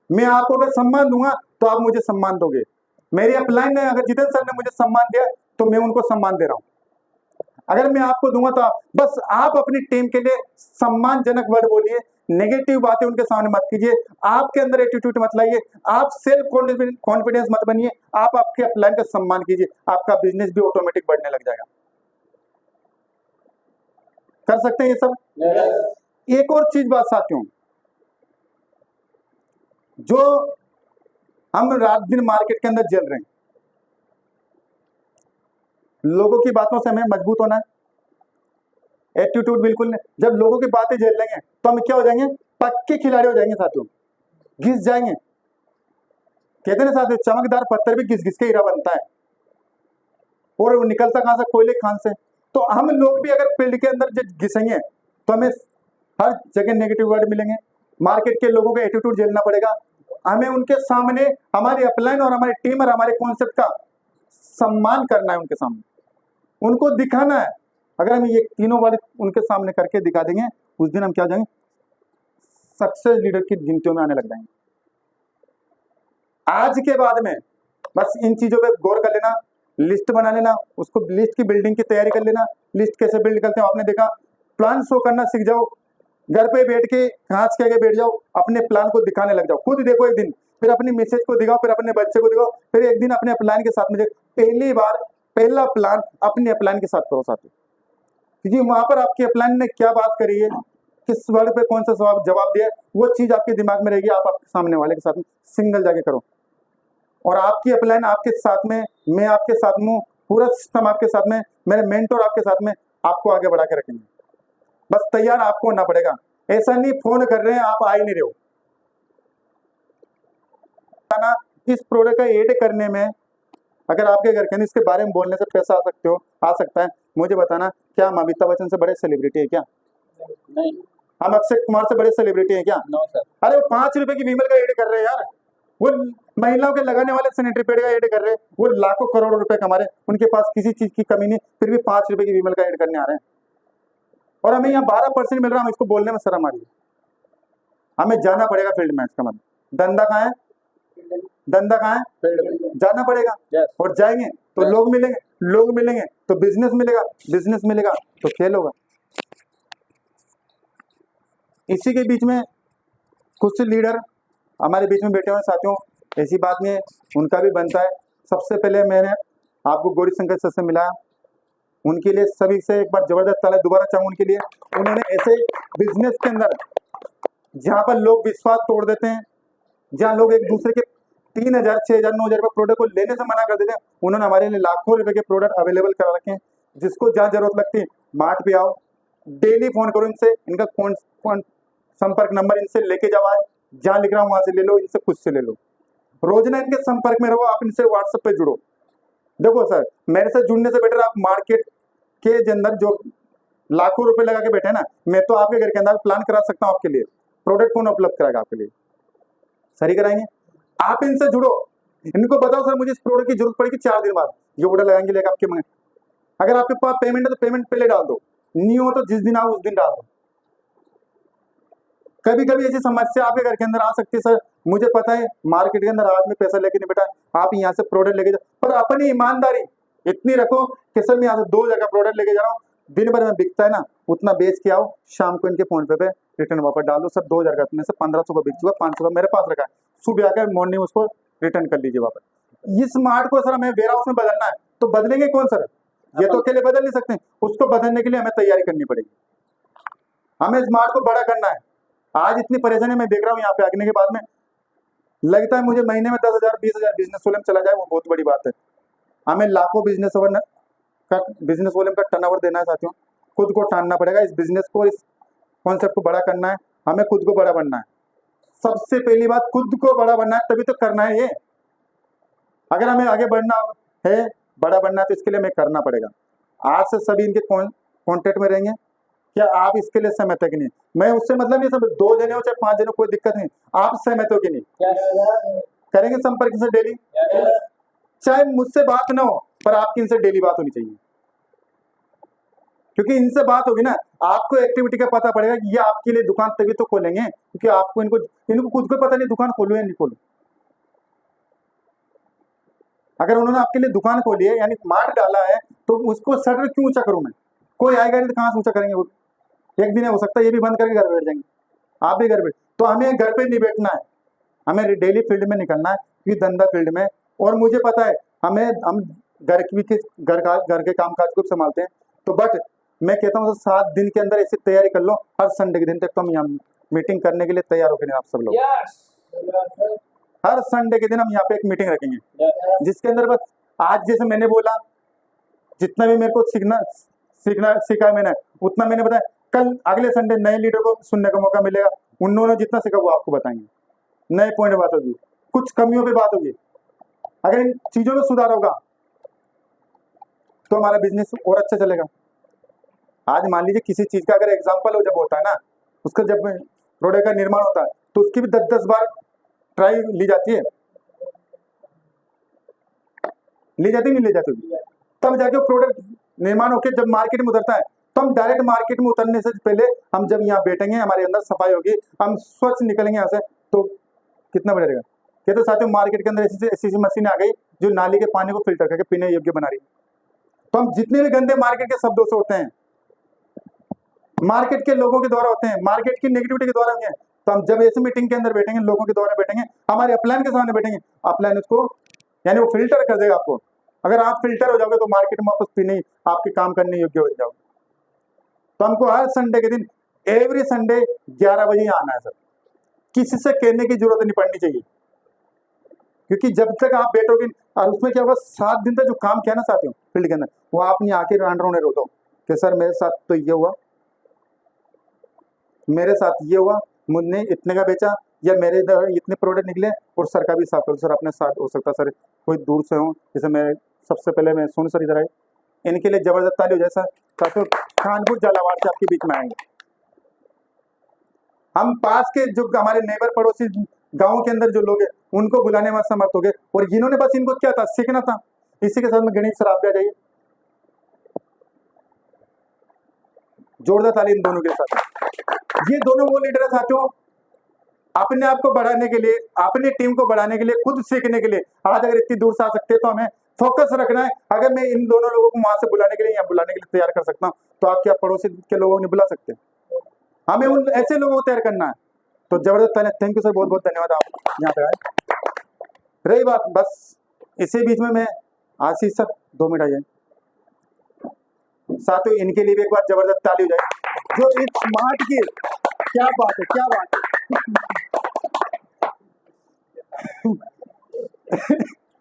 मैं आपको अगर सम्मान दूंगा तो आप मुझे सम्मान दोगे। मेरी अपलाइन है, अगर जितेंद्र सर ने मुझे सम्मान दिया तो मैं उनको सम्मान दे रहा हूं। अगर मैं आपको दूंगा तो बस आप अपनी टीम के लिए सम्मानजनक वर्ड बोलिए, नेगेटिव बातें उनके सामने मत कीजिए, आपके अंदर एटीट्यूड मत लाइए, आप सेल्फ कॉन्फिडेंस मत बनिए, आप आपके अपलाइन का सम्मान कीजिए, आपका बिजनेस भी ऑटोमेटिक बढ़ने लग जाएगा। कर सकते हैं ये सब। एक और चीज बात साथियों, जो हम रात दिन मार्केट के अंदर जल रहे हैं, लोगों की बातों से हमें मजबूत होना है, एटीट्यूड बिल्कुल नहीं। जब लोगों की बातें झेल लेंगे तो हम क्या हो जाएंगे, पक्के खिलाड़ी हो जाएंगे साथियों, घिस जाएंगे। कहते हैं ना साथियों, चमकदार पत्थर भी घिस घिस के हीरा बनता है, और वो निकलता कहां से, कोयले खान से। तो हम लोग भी अगर फील्ड के अंदर जब घिसेंगे तो हमें हर जगह नेगेटिव वर्ड मिलेंगे, मार्केट के लोगों का एटीट्यूड झेलना पड़ेगा, हमें उनके सामने हमारी अपलाइन और हमारी टीम और हमारे कॉन्सेप्ट का सम्मान करना है, उनके सामने उनको दिखाना है। अगर हम ये तीनों वर्ड उनके सामने करके दिखा देंगे, उस दिन हम क्या हो जाएंगे, सक्सेस लीडर की गिनतियों में आने लग जाएंगे। आज के बाद में बस इन चीजों पे गौर कर लेना, लिस्ट बना लेना, उसको लिस्ट की बिल्डिंग की तैयारी कर लेना। लिस्ट कैसे बिल्ड करते हैं आपने देखा, प्लान शो करना सीख जाओ, घर पे बैठ के घास के आगे बैठ जाओ, अपने प्लान को दिखाने लग जाओ, खुद देखो एक दिन, फिर अपनी मिसेज को दिखाओ, फिर अपने बच्चे को दिखाओ, फिर एक दिन अपने प्लान के साथ में पहली बार पहला प्लान अपने अपलाइन के साथ करो साथी, क्योंकि वहां पर आपके अपलाइन ने क्या बात करी है, किस वर्ड पे कौन सा जवाब दिया है, वो चीज आपके दिमाग में रहेगी। आप आपके सामने वाले के साथ में सिंगल जाके करो, और आपकी अपलाइन आपके साथ में, मैं आपके साथ में, पूरा सिस्टम आपके साथ में, मेरे मेंटोर आपके साथ में, आपको आगे बढ़ा के रखेंगे। बस तैयार आपको होना पड़ेगा। ऐसा नहीं फोन कर रहे हैं आप आ ही नहीं रहे हो। इस प्रोडक्ट का एड करने में अगर आपके घर के अंदर इसके बारे में बोलने से पैसा आ सकता है, मुझे बताना, क्या हम अमिताभ बच्चन से बड़े सेलिब्रिटी है क्या? नहीं। हम अक्षय कुमार से बड़े सेलिब्रिटी है क्या? No sir. अरे वो 5 रुपए की विमल का एड कर रहे हैं यार, वो महिलाओं के लगाने वाले सैनिटरी पैड का एड कर रहे हैं, वो लाखों करोड़ों रुपए कमा रहे हैं, उनके पास किसी चीज की कमी नहीं, फिर भी 5 रुपए की विमल का एड करने आ रहे हैं, और हमें यहाँ 12% मिल रहा है, हम इसको बोलने में शर्म आ रही है। हमें जाना पड़ेगा फील्ड में, इसका मतलब धंधा कहाँ है, धंधा कहाँ है, जाना पड़ेगा। और जाएंगे तो लोग मिलेंगे, लोग मिलेंगे तो बिजनेस मिलेगा, बिजनेस मिलेगा तो खेल होगा। इसी के बीच में कुछ लीडर हमारे बीच में बैठे हुए साथियों, ऐसी बात नहीं है, उनका भी बनता है। सबसे पहले मैंने आपको गौरी शंकर सर से मिला, उनके लिए सभी से एक बार जबरदस्त ताली दोबारा चाहूँ उनके लिए। उन्होंने ऐसे बिजनेस के अंदर जहां पर लोग विश्वास तोड़ देते हैं, जहां लोग एक दूसरे के 3,000, 6,000, 9,000 रुपए प्रोडक्ट को लेने से मना कर देते हैं, उन्होंने हमारे लिए लाखों रुपए के प्रोडक्ट अवेलेबल करा रखे हैं। जिसको जहां जरूरत लगती है मार्ट पे आओ, डेली फोन करो इनसे, इनका संपर्क नंबर इनसे लेके जाओ, आज जहां लिख रहा हूं वहां से ले लो, इनसे खुद से ले लो, रोजाना इनके संपर्क में रहो, आप इनसे व्हाट्सएप पे जुड़ो, देखो सर, मेरे से जुड़ने से बेटर आप मार्केट के अंदर जो लाखों रुपए लगा के बैठे हैं ना, मैं तो आपके घर के अंदर प्लान करा सकता हूँ आपके लिए। प्रोडक्ट कौन उपलब्ध कराएगा आपके लिए? सही कराएंगे। आप इनसे जुड़ो, इनको बताओ सर मुझे इस प्रोडक्ट की जरूरत पड़ेगी 4 दिन बाद, ये ऑर्डर लगाएंगे लेकर आपके मंगे। अगर आपके पास पेमेंट है तो पेमेंट पहले डाल दो, नहीं हो तो जिस दिन आओ उस दिन डाल दो। कभी कभी ऐसी समस्या आपके घर के अंदर आ सकती है, सर मुझे पता है मार्केट के अंदर आदमी पैसा लेके नहीं बैठा, आप यहाँ से प्रोडक्ट लेके जाओ, पर अपनी ईमानदारी इतनी रखो कि सर मैं यहाँ से 2 जगह प्रोडक्ट लेके जा रहा हूँ, दिन भर में बिकता है ना उतना बेच के आओ, शाम को इनके फोन पे रिटर्न वापस डाल दो। सर 2 जगह में से 1500 का बिक चुका, 500 का मेरे पास रखा है, सुबह आकर मॉर्निंग उसको रिटर्न कर लीजिए वापस। इस स्मार्ट को सर हमें वेयर हाउस में बदलना है, तो बदलेंगे कौन सर? ये तो अकेले बदल नहीं सकते, उसको बदलने के लिए हमें तैयारी करनी पड़ेगी, हमें स्मार्ट को बड़ा करना है। आज इतनी परेशानी मैं देख रहा हूँ यहाँ पे आने के बाद में, लगता है मुझे महीने में 10,000 20,000 बिजनेस वॉल्यूम चला जाए वो बहुत बड़ी बात है। हमें लाखों बिजनेस वॉल्यूम का टर्नओवर देना है साथियों, खुद को ठानना पड़ेगा, इस बिजनेस को, इस कॉन्सेप्ट को बड़ा करना है, हमें खुद को बड़ा बनना है। सबसे पहली बात खुद को बड़ा बनना है, तभी तो करना है ये। अगर हमें आगे बढ़ना है, बड़ा बनना है, तो इसके लिए हमें करना पड़ेगा। आज से सभी इनके कॉन्टेक्ट में रहेंगे, क्या आप इसके लिए सहमत है कि नहीं? मैं उससे मतलब नहीं, सब 2 जने हो चाहे 5 जने, कोई दिक्कत नहीं, आप सहमत हो कि नहीं? करेंगे संपर्क से डेली, चाहे मुझसे बात ना हो पर आपकी इनसे डेली बात होनी चाहिए, क्योंकि इनसे बात होगी ना आपको एक्टिविटी का पता पड़ेगा कि ये आपके लिए दुकान तभी तो खोलेंगे, क्योंकि आपको इनको खुद को पता नहीं दुकान खोलूं या नहीं खोलूं। अगर उन्होंने आपके लिए दुकान खोली है यानी मार्ट डाला है, तो उसको शटर क्यों ऊंचा करूं मैं? कोई आएगा नहीं तो कहां से ऊंचा करेंगे वो? एक दिन हो सकता है ये भी बंद करके घर बैठ जाएंगे, आप भी घर बैठ। तो हमें घर पे नहीं बैठना है, हमें डेली फील्ड में निकलना है, ये धंधा फील्ड में। और मुझे पता है हम घर के काम काज को भी संभालते हैं, तो बट मैं कहता हूँ 7 दिन के अंदर ऐसी तैयारी कर लो, हर संडे के दिन तक तो हम यहाँ मीटिंग करने के लिए तैयार हो गए आप सब लोग। हर संडे के दिन हम यहाँ पे एक मीटिंग रखेंगे, जिसके अंदर बस आज जैसे मैंने बोला, जितना भी मेरे को सीखा है मैंने उतना मैंने बताया। कल अगले संडे नए लीडर को सुनने का मौका मिलेगा, उन्होंने जितना सीखा वो आपको बताएंगे, नए पॉइंट बात होगी, कुछ कमियों पे बात होगी। अगर इन चीजों में सुधार होगा तो हमारा बिजनेस और अच्छा चलेगा। आज मान लीजिए किसी चीज का अगर एग्जाम्पल जब होता है ना, उसका जब प्रोडक्ट का निर्माण होता है तो उसकी भी 10-10 बार ट्राई ली जाती है, नहीं ली जाती, तब जाके प्रोडक्ट निर्माण होकर जब मार्केट में उतरता है, तो हम डायरेक्ट मार्केट में उतरने से पहले हम जब यहाँ बैठेंगे, हमारे अंदर सफाई होगी, हम स्वच्छ निकलेंगे यहाँ से, तो कितना बढ़ेगा। ये तो साथियों मार्केट के अंदर ऐसी मशीन आ गई जो नाली के पानी को फिल्टर करके पीने योग्य बना रही है। तो हम जितने भी गंदे मार्केट के शब्दों से होते हैं, मार्केट के लोगों के द्वारा होते हैं, मार्केट की नेगेटिविटी के द्वारा होंगे, तो हम जब ऐसे मीटिंग के अंदर बैठेंगे, लोगों के द्वारा बैठेंगे, हमारे अपलाइन के सामने बैठेंगे, अपलाइन उसको यानी वो फिल्टर कर देगा आपको। अगर आप फिल्टर हो जाओगे तो मार्केट में वापस पीने आपके काम करने योग्य हो जाओगे। तो हमको हर संडे के दिन, एवरी संडे 11 बजे आना है सर, किसी से कहने की जरूरत नहीं पड़नी चाहिए, क्योंकि जब तक आप बैठोगे और उसमें क्या होगा, 7 दिन तक जो काम किया ना साथियों फील्ड के अंदर, वो आप नहीं आके रोने रो दो कि सर मेरे साथ तो ये हुआ, मेरे साथ ये हुआ, मुझने इतने का बेचा, या मेरे इधर इतने प्रोडक्ट निकले, और सर का भी साथ करो। सर अपने साथ हो सकता सर कोई दूर से हो, जैसे मैं सबसे पहले मैं सोनू सर इधर आए, इनके लिए जबरदस्त ताली हो जाए सर, साथियों कानपुर झालावाड़ से आपके बीच में आएंगे। हम पास के जो हमारे नेबर पड़ोसी गांव के अंदर जो लोग हैं उनको बुलाने में समर्थ हो गए, और जिन्होंने बस इनको क्या था, सीखना था। इसी के साथ में गणेश सर आप भी आ जाइए, जोरदार ताली इन दोनों के साथ। ये दोनों वो लीडर है साथियों, अपने आप को बढ़ाने के लिए, अपनी टीम को बढ़ाने के लिए, खुद सीखने के लिए आज अगर इतनी दूर से आ सकते हैं तो हमें फोकस रखना है। अगर मैं इन दोनों लोगों को वहां से बुलाने के लिए या बुलाने के लिए तैयार कर सकता हूँ, तो आप क्या पड़ोसी के लोगों को नहीं बुला सकते? हमें उन ऐसे लोगों को तैयार करना है। तो जबरदस्त, थैंक यू सर, बहुत बहुत धन्यवाद आप यहाँ पे आए। रही बात बस इसी बीच में मैं आशीष सर 2 मिनट आ जाए साथियों, इनके लिए भी एक बार जबरदस्त ताली हो जाए, जो इस स्मार्ट की क्या बात है, क्या बात है।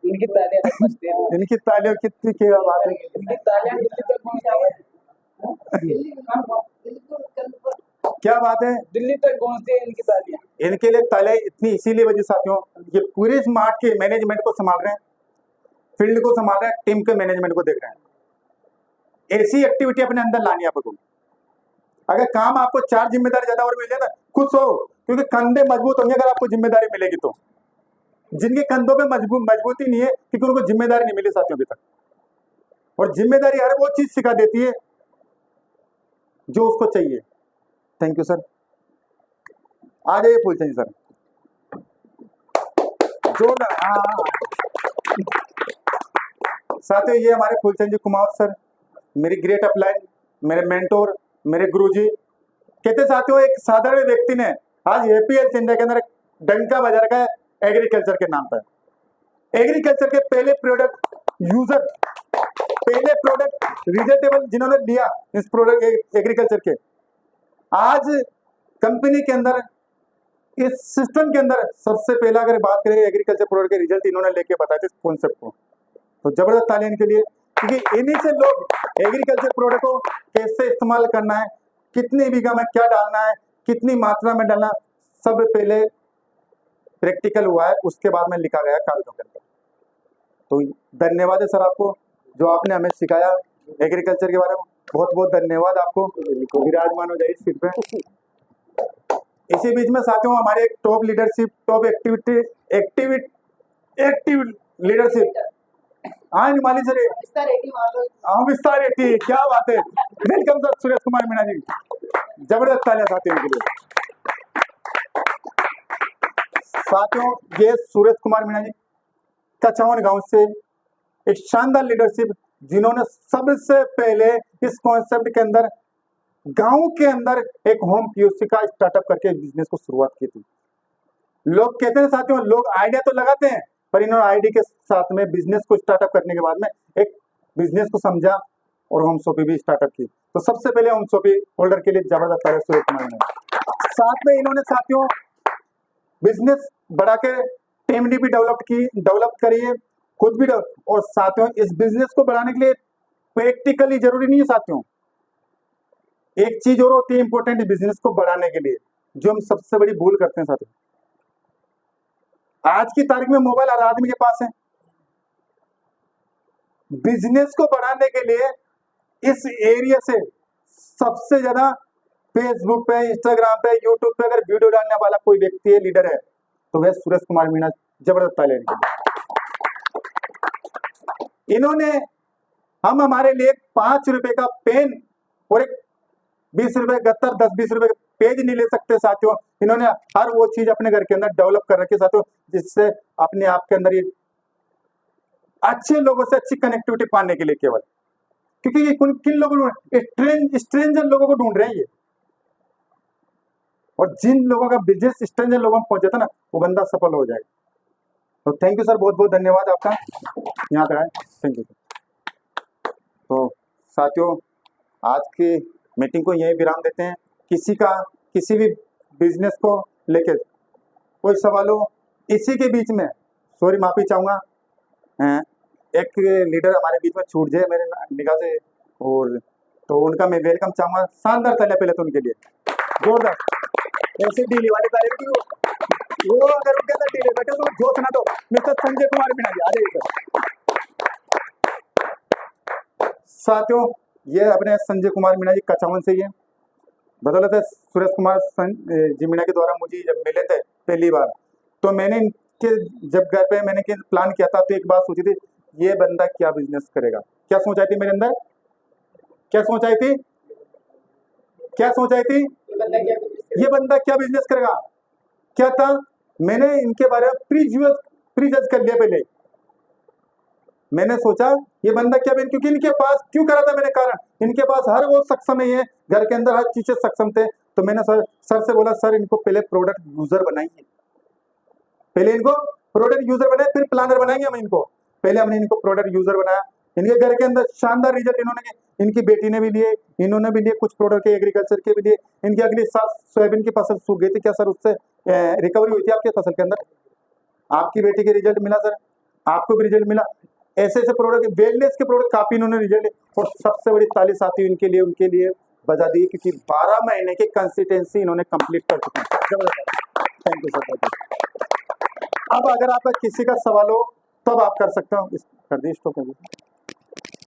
इनकी तालियां बजती हैं, इनकी तालियों कितनी क्या बात है, इनकी तालियां दिल्ली तक पहुंचती हैं, क्या बात है, दिल्ली तक पहुंचती है इनकी तालियां। इनके लिए तालियां इतनी इसीलिए बजी साथियों, ये पूरे स्मार्ट के मैनेजमेंट को संभाल रहे हैं। फील्ड को संभाल रहे हैं, टीम के मैनेजमेंट को देख रहे हैं। ऐसी एक्टिविटी अपने अंदर लानी है आपको। अगर काम आपको 4 जिम्मेदारी ज्यादा और मिल जाए ना, खुश हो, क्योंकि कंधे मजबूत होंगे अगर आपको जिम्मेदारी मिलेगी तो। जिनके कंधों पे मजबूती नहीं है, क्योंकि उनको जिम्मेदारी नहीं मिली साथियों अभी तक। और जिम्मेदारी हर वो चीज सिखा देती है जो उसको चाहिए। Thank you sir. आ जाइए फूलचंद जी सर। जो साथियों, ये हमारे फूलचंद जी कुमार सर, मेरी ग्रेट अपलाइन, मेरे मेंटोर, मेरे गुरुजी। कहते साथियों, एक साधारण व्यक्ति ने आज एपीएल चेन्नई के अंदर डंका बजा रखा है एग्रीकल्चर के नाम पर। एग्रीकल्चर के पहले प्रोडक्ट यूजर, पहले प्रोडक्ट रिजेटेबल जिन्होंने लिया इस प्रोडक्ट एग्रीकल्चर के, आज कंपनी के अंदर इस सिस्टम के अंदर सबसे पहला अगर बात करें एग्रीकल्चर प्रोडक्ट के रिजल्ट इन्होंने लेके बताए थे कॉन्सेप्ट को, तो जबरदस्त ताली इनके लिए। क्योंकि इन्हीं से लोग एग्रीकल्चर प्रोडक्ट को कैसे इस्तेमाल करना है, कितनी बीघा में क्या डालना है, कितनी मात्रा में डालना, सब पहले प्रैक्टिकल हुआ है, उसके बाद में लिखा गया कागजों के अंदर। तो धन्यवाद है सर आपको, जो आपने हमें सिखाया एग्रीकल्चर के बारे में। बहुत बहुत धन्यवाद आपको। विराजमान हो जाइए सीट पे। इसी बीच में साथियों, हमारे एक top leadership, top active leadership, हाँ निमाली सर, हाँ विस्तार रेड्डी, क्या बात है। वेलकम सर सुरेश कुमार मीणा जी, जबरदस्त तालियां साथियों के लिए। साथियों, ये सूरज कुमार मीणा जी कचौन गांव से एक शानदार लीडरशिप, जिन्होंने सबसे पहले इस कॉन्सेप्ट के अंदर गांव के अंदर एक होम पीओसी का स्टार्टअप करके बिजनेस को शुरुआत की थी। लोग कहते हैं साथियों, लोग आइडिया तो लगाते हैं, पर इन्होंने आइडिया के साथ में बिजनेस को स्टार्टअप करने के बाद में एक बिजनेस को समझा और होम शॉपी भी स्टार्टअप की। तो सबसे पहले होम शॉपी होल्डर के लिए जबरदस्त है सूरज कुमार ने। साथ में इन्होंने साथियों बिजनेस बढ़ा के टीम भी डेवलप करी है, खुद भी और साथियों इस बिजनेस को बढ़ाने के लिए प्रैक्टिकली जरूरी नहीं है साथियों, एक चीज और होती है इंपॉर्टेंट बिजनेस को बढ़ाने के लिए, जो हम सबसे बड़ी भूल करते हैं साथियों। आज की तारीख में मोबाइल हर आदमी के पास है। बिजनेस को बढ़ाने के लिए इस एरिया से सबसे ज्यादा फेसबुक पे, इंस्टाग्राम पे, यूट्यूब पे अगर वीडियो डालने वाला कोई व्यक्ति है, लीडर है, तो वह सूरज कुमार मीणा। जबरदस्त ताली इन्होंने। हम हमारे लिए 5 रुपए का पेन और एक 20 रुपए गत्तर, 10-20 रुपए पेज नहीं ले सकते साथियों। इन्होंने हर वो चीज अपने घर के अंदर डेवलप कर रखी साथियों, जिससे अपने आप के अंदर ये अच्छे लोगों से अच्छी कनेक्टिविटी पाने के लिए केवल, क्योंकि ये किन लोगों को स्ट्रेंजर लोगों को ढूंढ रहे हैं ये, और जिन लोगों का बिजनेस स्ट्रेंजर लोगों में पहुंच जाता ना, वो बंदा सफल हो जाएगा। तो थैंक यू सर, बहुत बहुत धन्यवाद आपका यहाँ तक आए। Thank you sir. तो साथियों, आज की मीटिंग को यही विराम देते हैं। किसी भी बिजनेस को लेकर कोई सवाल हो, इसी के बीच में सॉरी माफी चाहूंगा, एक लीडर हमारे बीच में छूट जाए मेरे निगाह से, और तो उनका मैं वेलकम चाहूंगा। शानदार तालियां पहले तो उनके लिए, जोरदार ऐसे डीली वाले तालियां, वो अगर उनके अंदर डीले बैठे तो जोश ना दो। मिस्टर संजय कुमार मीणा जी आ जाइए सर। साथियों, ये अपने संजय कुमार मीणा जी कचावन से ही है। बदौलत है सुरेश कुमार जी मीणा के द्वारा मुझे जब मिले थे पहली बार, तो मैंने इनके जब घर पे मैंने प्लान किया था, तो एक बात सोची थी, ये बंदा क्या बिजनेस करेगा। क्या सोच आई थी मेरे अंदर, क्या सोच आई थी, ये बंदा क्या बिजनेस करेगा। क्या था, मैंने इनके बारे में प्री जज कर लिया पहले। मैंने सोचा ये बंदा क्या, क्योंकि इनके पास क्यों करा था मैंने कारण, इनके पास हर वो सक्षम है, घर के अंदर हर चीज से सक्षम थे। तो मैंने सर से बोला, सर इनको पहले प्रोडक्ट यूजर बनाएंगे, पहले इनको प्रोडक्ट यूजर बनाए, फिर प्लानर बनाएंगे हम इनको। पहले हमने इनको प्रोडक्ट यूजर बनाया, इनके घर के अंदर शानदार रिजल्ट इन्होंने, इनकी बेटी ने भी लिए, इन्होंने भी लिए, कुछ प्रोडक्ट एग्रीकल्चर के भी लिए। इनकी अगली साल सोयाबीन की फसल सूख गई थी, क्या सर उससे रिकवरी हुई थी आपके फसल के अंदर? आपकी बेटी के रिजल्ट मिला सर, आपको भी रिजल्ट मिला। ऐसे प्रोडक्ट, वेलनेस के प्रोडक्ट काफी इन्होंने रिजल्ट, और सबसे बड़ी ताली साथी उनके लिए बजा दी, क्योंकि 12 महीने की कंसिस्टेंसी इन्होंने कंप्लीट कर चुके हैं। Thank you sir. अब अगर आपका किसी का सवाल हो तब आप कर सकते हो। कर दी स्टॉप कर दी।